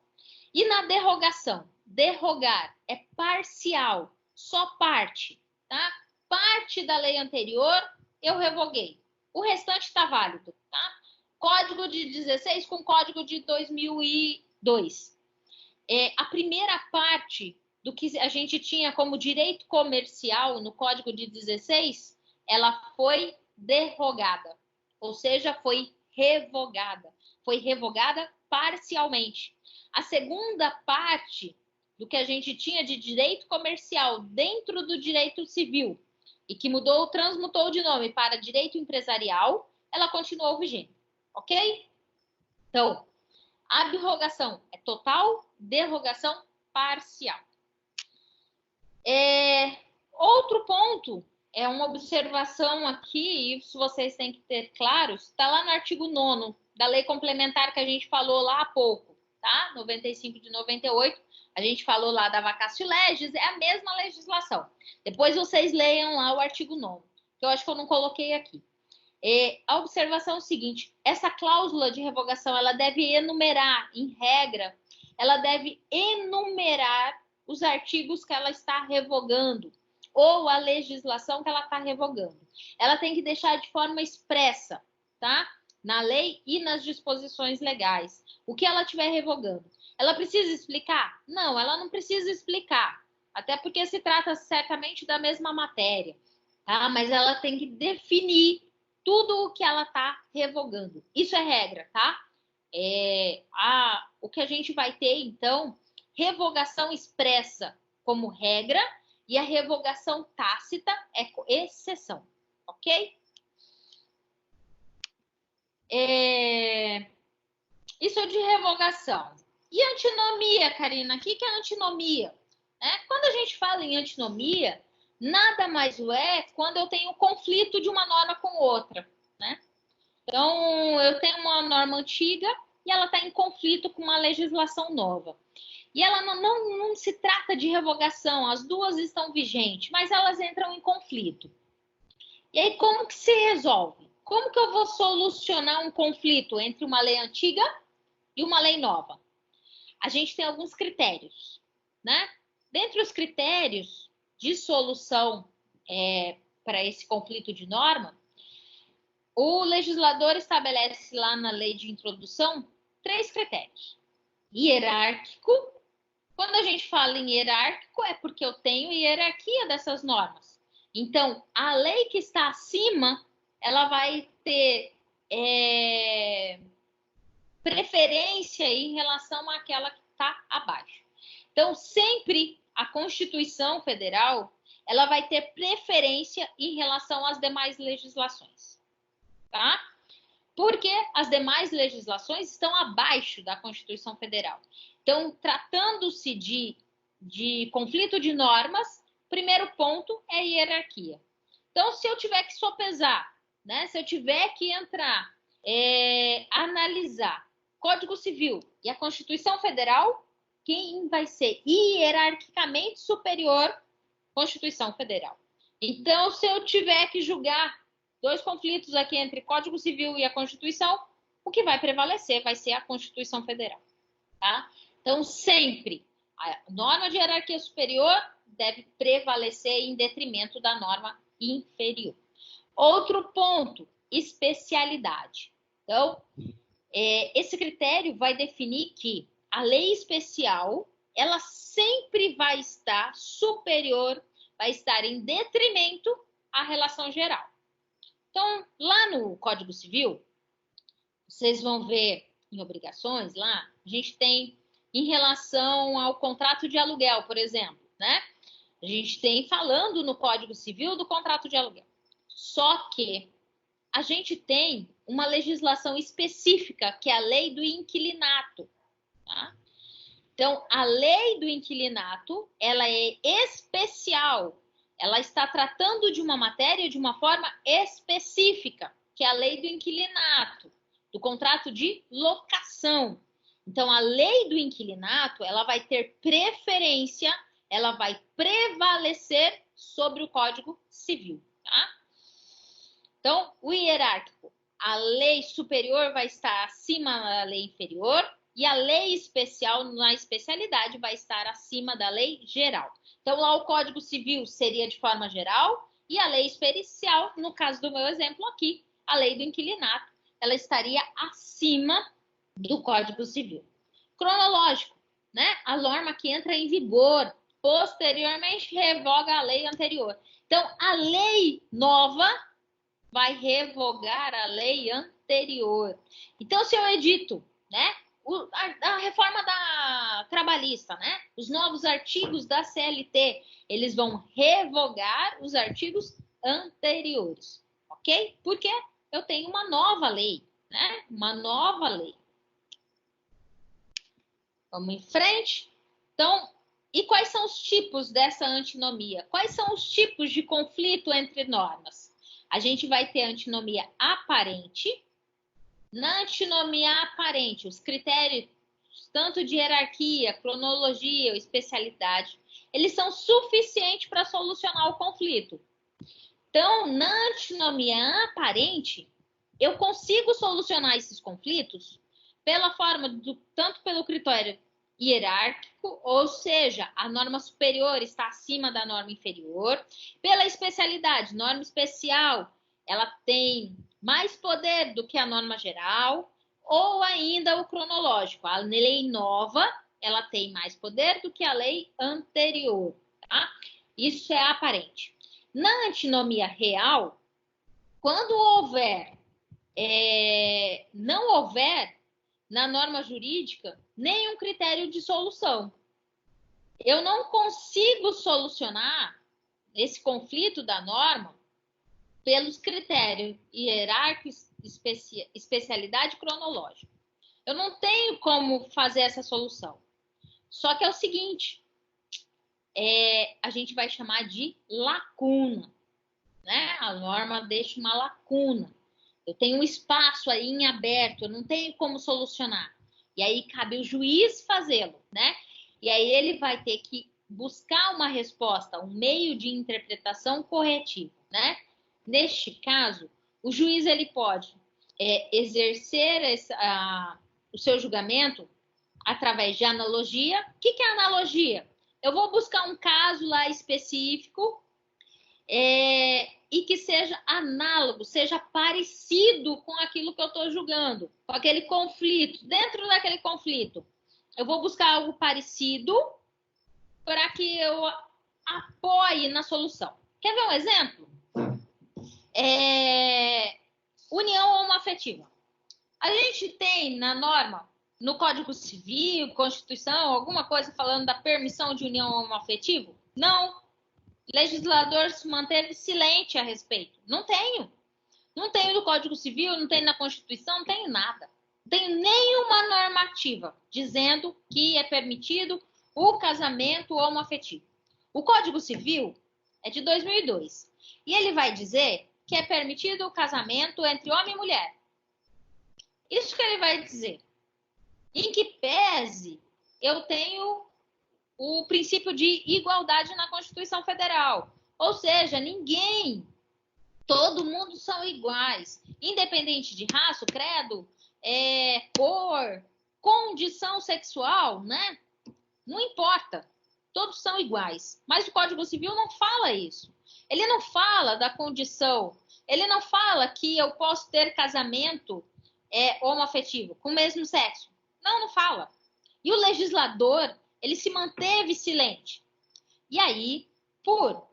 E na derrogação, derrogar é parcial, só parte, tá? Parte da lei anterior eu revoguei. O restante está válido, tá? Código de 16 com Código de 2002. A primeira parte do que a gente tinha como direito comercial no Código de 16, ela foi derrogada, ou seja, foi revogada. Foi revogada parcialmente. A segunda parte do que a gente tinha de direito comercial dentro do direito civil e que transmutou de nome para direito empresarial, ela continuou vigente, ok? Então, abrogação é total, derrogação parcial. Outro ponto é uma observação aqui, e isso vocês têm que ter claro, está lá no artigo 9º da lei complementar que a gente falou lá há pouco, tá? 95 de 98, a gente falou lá da vacatio legis, é a mesma legislação. Depois vocês leiam lá o artigo 9º, que eu acho que eu não coloquei aqui. A observação é o seguinte, essa cláusula de revogação, ela deve enumerar, em regra, ela deve enumerar os artigos que ela está revogando, ou a legislação que ela está revogando. Ela tem que deixar de forma expressa, tá? Na lei e nas disposições legais. O que ela estiver revogando. Ela precisa explicar? Não, ela não precisa explicar. Até porque se trata certamente da mesma matéria, tá? Mas ela tem que definir tudo o que ela está revogando. Isso é regra, tá? O que a gente vai ter, então, revogação expressa como regra e a revogação tácita é exceção, ok? Isso é de revogação. E antinomia, Karina? O que é antinomia? Quando a gente fala em antinomia, nada mais é quando eu tenho conflito de uma norma com outra, né? Então, eu tenho uma norma antiga e ela está em conflito com uma legislação nova. E ela não se trata de revogação, as duas estão vigentes, mas elas entram em conflito. E aí, como que se resolve? Como que eu vou solucionar um conflito entre uma lei antiga e uma lei nova? A gente tem alguns critérios, né? Dentre os critérios de solução para esse conflito de norma, o legislador estabelece lá na lei de introdução 3 critérios: hierárquico, Quando a gente fala em hierárquico, é porque eu tenho hierarquia dessas normas. Então, a lei que está acima, ela vai ter preferência em relação àquela que está abaixo. Então, sempre a Constituição Federal, ela vai ter preferência em relação às demais legislações, tá? Porque as demais legislações estão abaixo da Constituição Federal. Então, tratando-se de conflito de normas, primeiro ponto é hierarquia. Então, se eu tiver que sopesar, né, se eu tiver que entrar, analisar Código Civil e a Constituição Federal, quem vai ser hierarquicamente superior? Constituição Federal. Então, se eu tiver que julgar dois conflitos aqui entre Código Civil e a Constituição, o que vai prevalecer vai ser a Constituição Federal, tá? Então, sempre a norma de hierarquia superior deve prevalecer em detrimento da norma inferior. Outro ponto, especialidade. Então, esse critério vai definir que a lei especial, ela sempre vai estar superior, vai estar em detrimento à relação geral. Então, lá no Código Civil, vocês vão ver em obrigações lá, a gente tem em relação ao contrato de aluguel, por exemplo, né? A gente tem falando no Código Civil do contrato de aluguel. Só que a gente tem uma legislação específica, que é a lei do inquilinato, tá? Então, a lei do inquilinato, ela é especial. Ela está tratando de uma matéria de uma forma específica, que é a lei do inquilinato, do contrato de locação. Então, a lei do inquilinato, ela vai ter preferência, ela vai prevalecer sobre o Código Civil, tá? Então, o hierárquico, a lei superior vai estar acima da lei inferior e a lei especial, na especialidade, vai estar acima da lei geral. Então, lá o Código Civil seria de forma geral e a lei especial, no caso do meu exemplo aqui, a lei do inquilinato, ela estaria acima do Código Civil. Cronológico, né? A norma que entra em vigor, posteriormente revoga a lei anterior. Então, a lei nova vai revogar a lei anterior. Então, se eu edito, né, a reforma da trabalhista, né, os novos artigos da CLT, eles vão revogar os artigos anteriores, ok? Porque eu tenho uma nova lei, né, uma nova lei. Vamos em frente. Então, e quais são os tipos dessa antinomia? Quais são os tipos de conflito entre normas? A gente vai ter antinomia aparente. Na antinomia aparente, os critérios, tanto de hierarquia, cronologia ou especialidade, eles são suficientes para solucionar o conflito. Então, na antinomia aparente, eu consigo solucionar esses conflitos pela forma tanto pelo critério hierárquico, ou seja, a norma superior está acima da norma inferior, pela especialidade, norma especial, ela tem mais poder do que a norma geral, ou ainda o cronológico, a lei nova, ela tem mais poder do que a lei anterior, tá? Isso é aparente. Na antinomia real, quando não houver na norma jurídica nenhum critério de solução. Eu não consigo solucionar esse conflito da norma pelos critérios hierárquicos, especialidade cronológica. Eu não tenho como fazer essa solução. Só que é o seguinte, a gente vai chamar de lacuna, né? A norma deixa uma lacuna. Eu tenho um espaço aí em aberto, eu não tenho como solucionar. E aí cabe o juiz fazê-lo, né? E aí ele vai ter que buscar uma resposta, um meio de interpretação corretivo, né? Neste caso, o juiz ele pode exercer o seu julgamento através de analogia. O que é analogia? Eu vou buscar um caso lá específico e que seja análogo, seja parecido com aquilo que eu estou julgando, com aquele conflito. Dentro daquele conflito, eu vou buscar algo parecido para que eu apoie na solução. Quer ver um exemplo? União homoafetiva. A gente tem na norma, no Código Civil, Constituição, alguma coisa falando da permissão de união homoafetiva? Não. O legislador se manteve silente a respeito. Não tenho. Não tenho no Código Civil, não tenho na Constituição, não tenho nada. Não tenho nenhuma normativa dizendo que é permitido o casamento homoafetivo. O Código Civil é de 2002. E ele vai dizer que é permitido o casamento entre homem e mulher. Isso que ele vai dizer. Em que pese eu tenho o princípio de igualdade na Constituição Federal. Ou seja, todo mundo são iguais. Independente de raça, credo, cor, condição sexual, né? Não importa. Todos são iguais. Mas o Código Civil não fala isso. Ele não fala da condição. Ele não fala que eu posso ter casamento homoafetivo com o mesmo sexo. Não fala. E o legislador, ele se manteve silente. E aí, por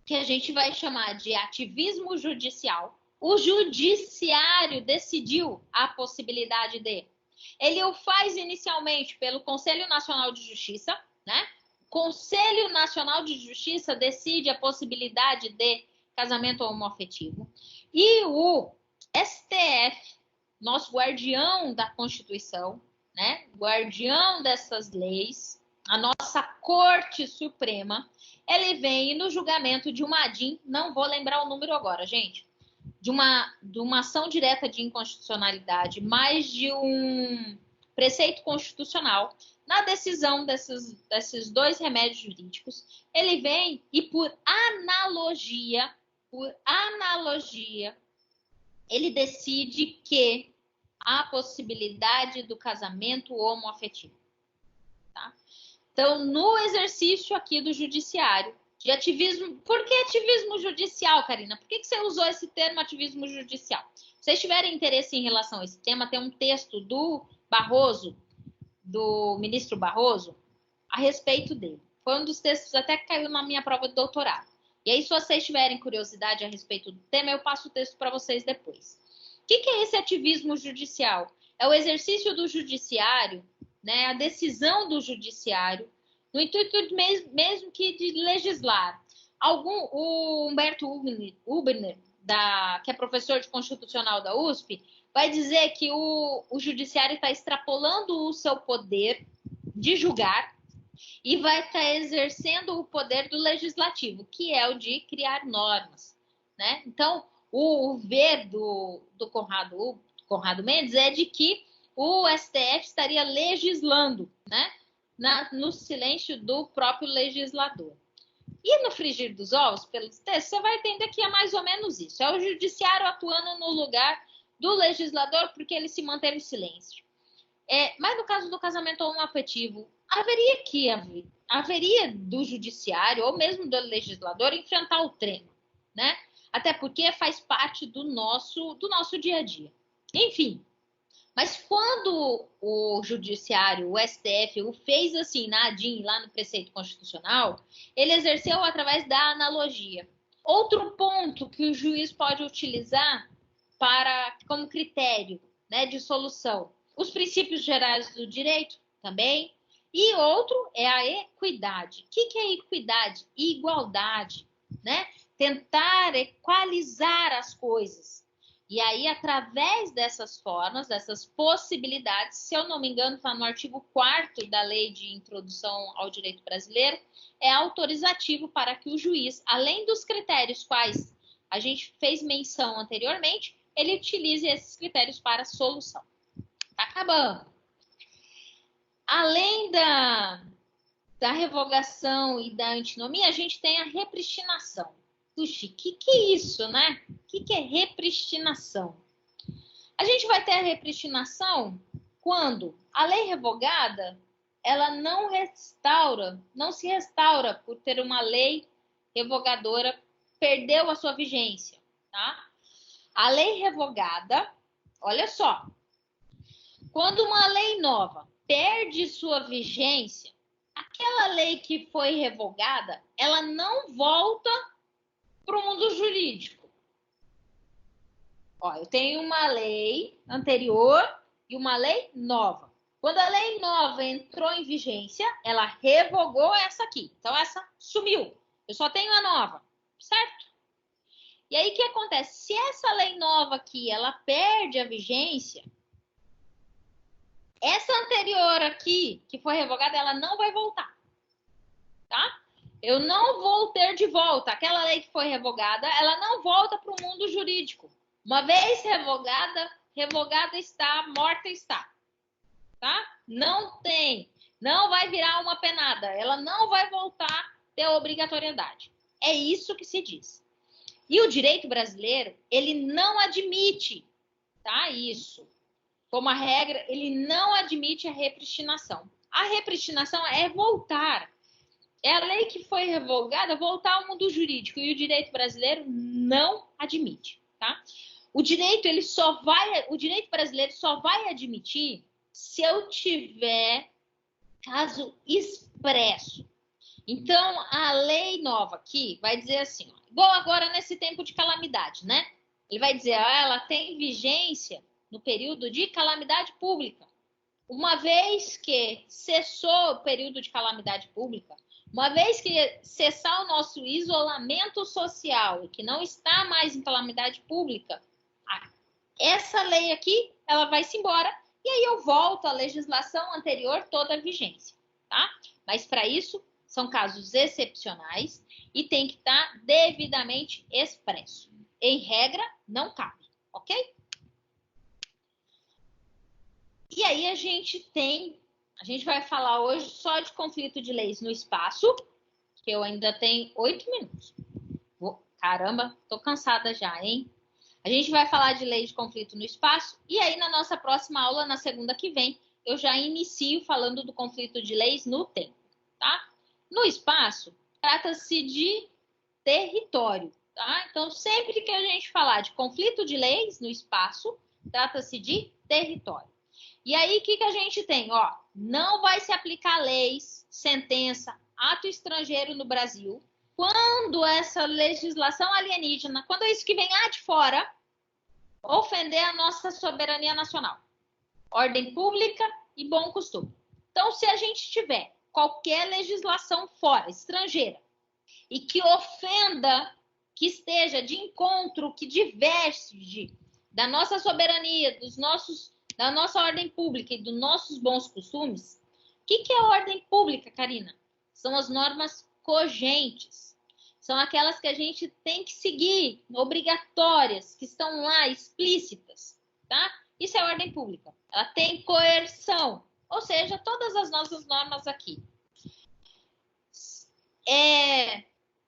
que a gente vai chamar de ativismo judicial, o judiciário decidiu a possibilidade de. Ele o faz inicialmente pelo Conselho Nacional de Justiça, né? O Conselho Nacional de Justiça decide a possibilidade de casamento homoafetivo. E o STF, nosso guardião da Constituição, né? Guardião dessas leis, a nossa Corte Suprema, ele vem no julgamento de uma ADIM, não vou lembrar o número agora, gente, de uma ação direta de inconstitucionalidade, mais de um preceito constitucional, na decisão desses dois remédios jurídicos, ele vem e por analogia, ele decide que há possibilidade do casamento homoafetivo. Tá? Então, no exercício aqui do judiciário, de ativismo... Por que ativismo judicial, Karina? Por que você usou esse termo ativismo judicial? Se vocês tiverem interesse em relação a esse tema, tem um texto do Barroso, do ministro Barroso, a respeito dele. Foi um dos textos até que caiu na minha prova de doutorado. E aí, se vocês tiverem curiosidade a respeito do tema, eu passo o texto para vocês depois. O que é esse ativismo judicial? É o exercício do judiciário, né, a decisão do judiciário, no intuito mesmo que de legislar. O Humberto Huber, que é professor de constitucional da USP, vai dizer que o judiciário está extrapolando o seu poder de julgar e vai estar exercendo o poder do legislativo, que é o de criar normas, né? Então, o ver do Conrado Mendes é de que o STF estaria legislando, né? No silêncio do próprio legislador. E no frigir dos ovos, pelos textos, você vai entender que é mais ou menos isso. É o judiciário atuando no lugar do legislador porque ele se manteve em silêncio. Mas no caso do casamento homoafetivo, haveria do judiciário ou mesmo do legislador enfrentar o trem, né? Até porque faz parte do nosso dia a dia. Enfim, mas quando o judiciário, o STF, o fez assim na ADIM, lá no preceito constitucional, ele exerceu através da analogia. Outro ponto que o juiz pode utilizar como critério, né, de solução, os princípios gerais do direito também, e outro é a equidade. O que é equidade? Igualdade, né? Tentar equalizar as coisas. E aí, através dessas formas, dessas possibilidades, se eu não me engano, está no artigo 4º da Lei de Introdução ao Direito Brasileiro, é autorizativo para que o juiz, além dos critérios quais a gente fez menção anteriormente, ele utilize esses critérios para a solução. Está acabando. Além da revogação e da antinomia, a gente tem a repristinação. Puxa, o que é isso, né? O que é repristinação? A gente vai ter a repristinação quando a lei revogada, ela não se restaura por ter uma lei revogadora, perdeu a sua vigência, tá? A lei revogada, olha só, quando uma lei nova perde sua vigência, aquela lei que foi revogada, ela não volta para o mundo jurídico. Ó, eu tenho uma lei anterior e uma lei nova. Quando a lei nova entrou em vigência, ela revogou essa aqui. Então, essa sumiu. Eu só tenho a nova, certo? E aí, o que acontece? Se essa lei nova aqui, ela perde a vigência, essa anterior aqui, que foi revogada, ela não vai voltar, tá? Eu não vou ter de volta. Aquela lei que foi revogada, ela não volta para o mundo jurídico. Uma vez revogada, revogada está, morta está, tá? Não tem, não vai virar uma penada. Ela não vai voltar a ter obrigatoriedade. É isso que se diz. E o direito brasileiro, ele não admite, tá? Isso. Como a regra, ele não admite a repristinação. A repristinação é voltar. É a lei que foi revogada, voltar ao mundo jurídico. E o direito brasileiro não admite, tá? O direito brasileiro só vai admitir se eu tiver caso expresso. Então, a lei nova aqui vai dizer assim, ó, igual agora nesse tempo de calamidade, né? Ele vai dizer, ela tem vigência no período de calamidade pública. Uma vez que cessou o período de calamidade pública, uma vez que cessar o nosso isolamento social e que não está mais em calamidade pública, essa lei aqui, ela vai-se embora e aí eu volto à legislação anterior toda a vigência, tá? Mas para isso, são casos excepcionais e tem que estar devidamente expresso. Em regra, não cabe, ok? E aí a gente vai falar hoje só de conflito de leis no espaço, que eu ainda tenho 8 minutos. Caramba, tô cansada já, hein? A gente vai falar de lei de conflito no espaço e aí na nossa próxima aula, na segunda que vem, eu já inicio falando do conflito de leis no tempo, tá? No espaço, trata-se de território, tá? Então, sempre que a gente falar de conflito de leis no espaço, trata-se de território. E aí, o que a gente tem? Ó, não vai se aplicar leis, sentença, ato estrangeiro no Brasil quando essa legislação alienígena, quando é isso que vem lá de fora, ofender a nossa soberania nacional, ordem pública e bom costume. Então, se a gente tiver qualquer legislação fora, estrangeira, e que ofenda, que esteja de encontro, que diverge da nossa soberania, da nossa ordem pública e dos nossos bons costumes, o que é ordem pública, Karina? São as normas cogentes. São aquelas que a gente tem que seguir, obrigatórias, que estão lá explícitas, tá? Isso é ordem pública. Ela tem coerção, ou seja, todas as nossas normas aqui.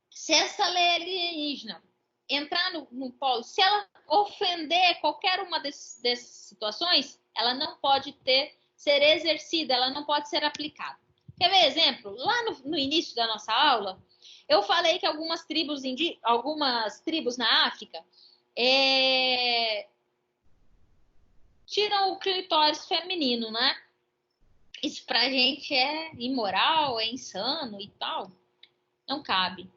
Se essa lei alienígena entrar no polo, se ela ofender qualquer uma dessas situações, ela não pode ser exercida, ela não pode ser aplicada. Quer ver exemplo? Lá no início da nossa aula, eu falei que algumas tribos na África tiram o clitóris feminino, né? Isso pra gente é imoral, é insano e tal. Não cabe.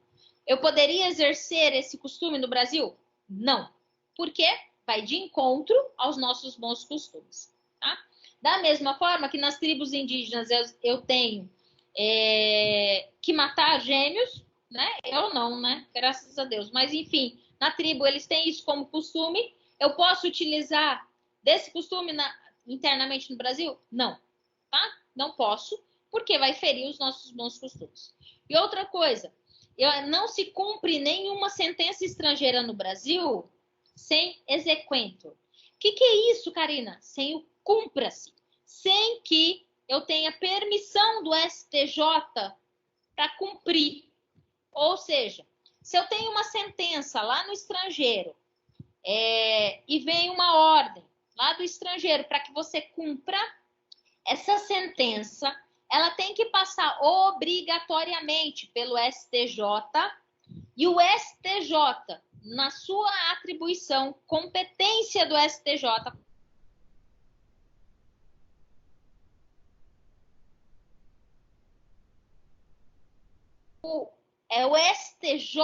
Eu poderia exercer esse costume no Brasil? Não. Por quê? Vai de encontro aos nossos bons costumes. Tá? Da mesma forma que nas tribos indígenas eu tenho que matar gêmeos, né? Eu não, né? Graças a Deus. Mas, enfim, na tribo eles têm isso como costume. Eu posso utilizar desse costume internamente no Brasil? Não. Tá? Não posso, porque vai ferir os nossos bons costumes. E outra coisa, não se cumpre nenhuma sentença estrangeira no Brasil sem exequento. O que é isso, Karina? Sem o cumpra-se. Sem que eu tenha permissão do STJ para cumprir. Ou seja, se eu tenho uma sentença lá no estrangeiro e vem uma ordem lá do estrangeiro para que você cumpra essa sentença, ela tem que passar obrigatoriamente pelo STJ e o STJ, na sua atribuição, competência do STJ, é o STJ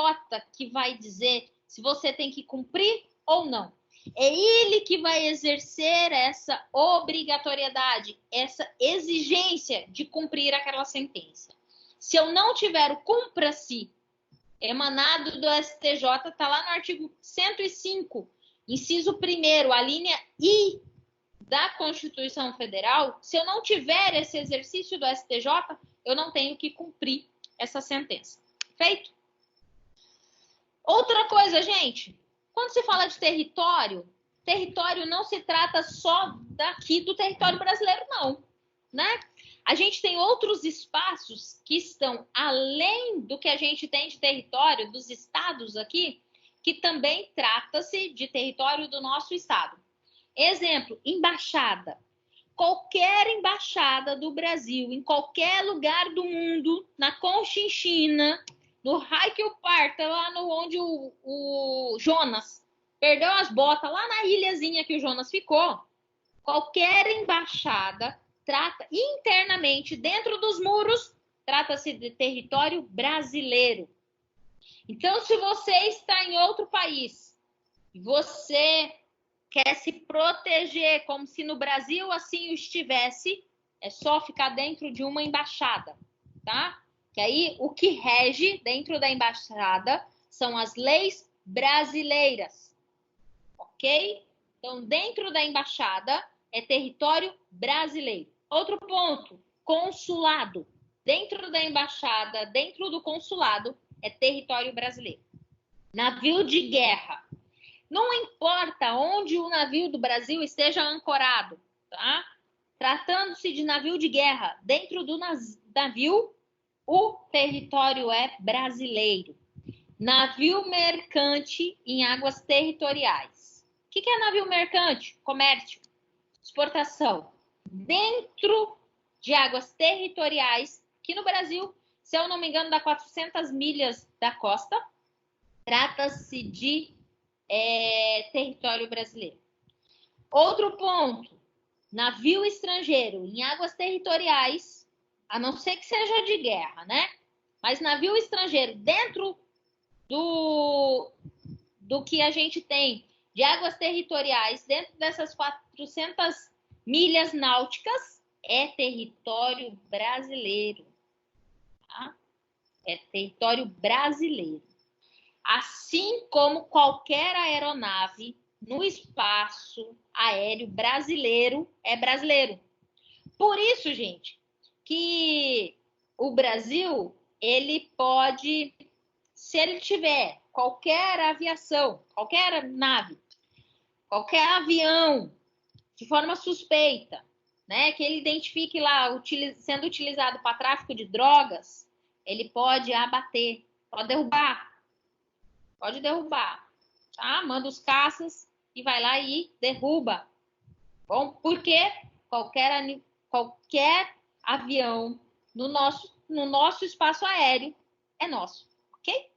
que vai dizer se você tem que cumprir ou não. É ele que vai exercer essa obrigatoriedade, essa exigência de cumprir aquela sentença. Se eu não tiver o cumpra-se emanado do STJ, está lá no artigo 105, inciso 1º, a linha I da Constituição Federal, se eu não tiver esse exercício do STJ, eu não tenho que cumprir essa sentença. Feito? Outra coisa, gente, quando se fala de território, território não se trata só daqui do território brasileiro, não, né? A gente tem outros espaços que estão além do que a gente tem de território dos estados aqui, que também trata-se de território do nosso estado. Exemplo, embaixada. Qualquer embaixada do Brasil, em qualquer lugar do mundo, na Conchinchina, no raio que o parta, lá no onde o Jonas perdeu as botas, lá na ilhazinha que o Jonas ficou, qualquer embaixada trata internamente, dentro dos muros, trata-se de território brasileiro. Então, se você está em outro país, você quer se proteger como se no Brasil assim o estivesse, é só ficar dentro de uma embaixada, tá? Que aí o que rege dentro da embaixada são as leis brasileiras, ok? Então, dentro da embaixada é território brasileiro. Outro ponto, consulado. Dentro da embaixada, dentro do consulado, é território brasileiro. Navio de guerra. Não importa onde o navio do Brasil esteja ancorado, tá? Tratando-se de navio de guerra, dentro do navio, o território é brasileiro. Navio mercante em águas territoriais. O que é navio mercante? Comércio, exportação. Dentro de águas territoriais, que no Brasil, se eu não me engano, dá 400 milhas da costa, trata-se de território brasileiro. Outro ponto, navio estrangeiro em águas territoriais, a não ser que seja de guerra, né? Mas navio estrangeiro dentro do que a gente tem de águas territoriais, dentro dessas 400 milhas náuticas, é território brasileiro. Tá? É território brasileiro. Assim como qualquer aeronave no espaço aéreo brasileiro é brasileiro. Por isso, gente, que o Brasil, ele pode, se ele tiver qualquer aviação, qualquer nave, qualquer avião de forma suspeita, né, que ele identifique lá sendo utilizado para tráfico de drogas, ele pode abater, pode derrubar. Pode derrubar, tá? Manda os caças e vai lá e derruba. Bom, porque qualquer avião no nosso espaço aéreo é nosso, ok?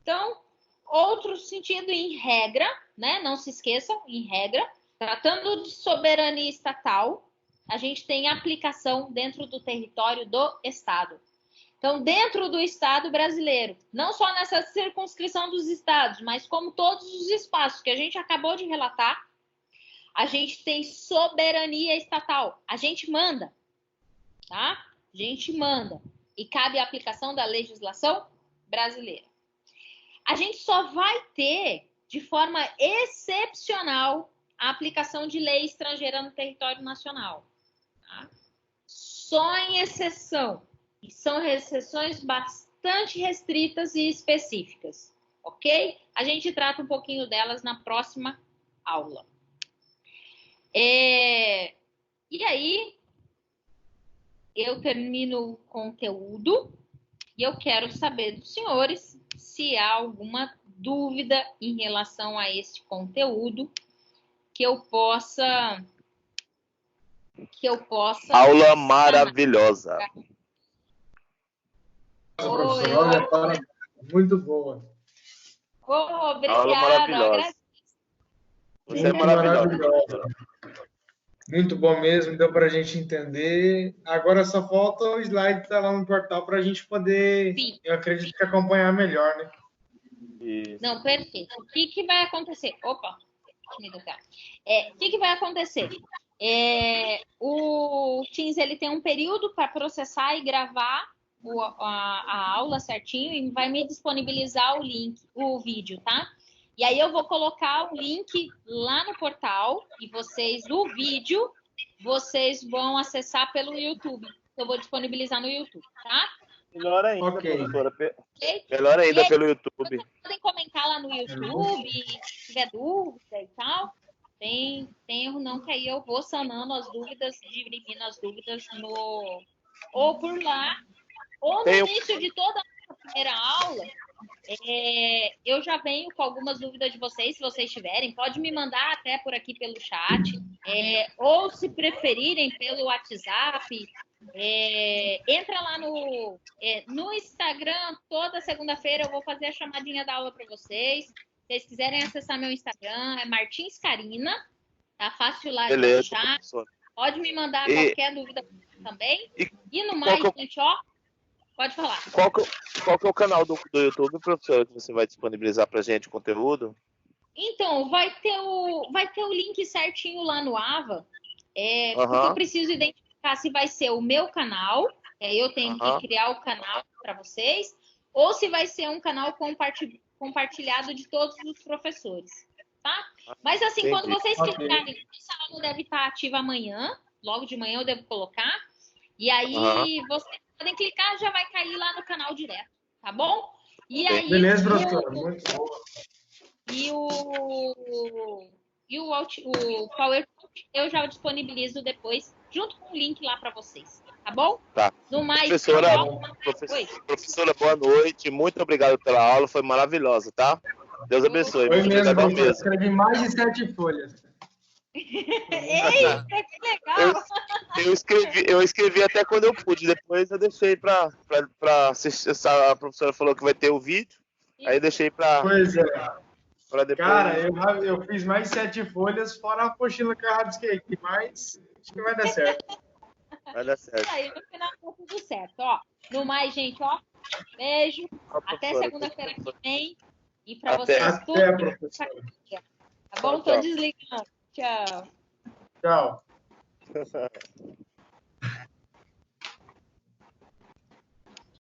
Então, outro sentido em regra, né? Não se esqueçam, em regra, tratando de soberania estatal, a gente tem aplicação dentro do território do Estado. Então, dentro do Estado brasileiro, não só nessa circunscrição dos estados, mas como todos os espaços que a gente acabou de relatar, a gente tem soberania estatal. A gente manda, tá? A gente manda. E cabe a aplicação da legislação brasileira. A gente só vai ter, de forma excepcional, a aplicação de lei estrangeira no território nacional. Tá? Só em exceção. E são exceções bastante restritas e específicas, ok? A gente trata um pouquinho delas na próxima aula. E aí, eu termino o conteúdo e eu quero saber dos senhores se há alguma dúvida em relação a esse conteúdo que eu possa... Aula maravilhosa. Professora, muito boa. Obrigada. Aula maravilhosa. Você é maravilhosa. Muito bom mesmo, deu para a gente entender. Agora só falta o slide estar lá no portal para a gente poder, Sim. eu acredito que acompanhar melhor, né? Isso. Não, perfeito. O que vai acontecer? Opa, o que vai acontecer? O Teams ele tem um período para processar e gravar a aula certinho e vai me disponibilizar o link, o vídeo, tá? E aí eu vou colocar o link lá no portal e vocês, o vídeo, vocês vão acessar pelo YouTube. Eu vou disponibilizar no YouTube, tá? Melhor ainda, Ok. professora. Ok? Melhor ainda E aí, pelo YouTube. vocês podem comentar lá no YouTube, se tiver dúvida e tal. Tem erro não, que aí eu vou sanando as dúvidas, dirimindo as dúvidas ou por lá, ou no início de toda a primeira aula, eu já venho com algumas dúvidas de vocês, se vocês tiverem, pode me mandar até por aqui pelo chat, ou se preferirem pelo WhatsApp, entra lá no Instagram, toda segunda-feira eu vou fazer a chamadinha da aula para vocês. Se vocês quiserem acessar meu Instagram, é Martins Carina, tá fácil lá de achar. Professora. Pode me mandar qualquer dúvida também. E no mais, gente, ó, pode falar. Qual que é o canal do YouTube, professora, que você vai disponibilizar pra gente o conteúdo? Então, vai ter o link certinho lá no Ava, porque eu preciso identificar se vai ser o meu canal, eu tenho que criar o canal para vocês, ou se vai ser um canal compartilhado de todos os professores, tá? Mas assim, Entendi. quando vocês clicarem, essa aula deve estar ativa amanhã, logo de manhã eu devo colocar, e aí vocês podem clicar, já vai cair lá no canal direto, tá bom? E aí, Beleza, professora, muito bom. E o PowerPoint eu já disponibilizo depois, junto com o link lá para vocês, tá bom? Tá. No mais, professora, boa noite. Muito obrigado pela aula, foi maravilhosa, tá? Deus abençoe. Foi mesmo, Obrigado professor. Escrevi mais de 7 folhas. Eita, que legal! Eu escrevi até quando eu pude, depois eu deixei para assistir. A professora falou que vai ter o vídeo, aí eu deixei para. Pois é. Pra depois... Cara, eu fiz mais 7 folhas, fora a apostila que eu rabisquei aqui, mas acho que vai dar certo. Vai dar certo. Aí no final tá tudo certo, ó. No mais, gente, ó, beijo. Até segunda-feira que vem. E para vocês tudo. Até, professora. Tá bom? Tô desligando. Tchau. Tchau.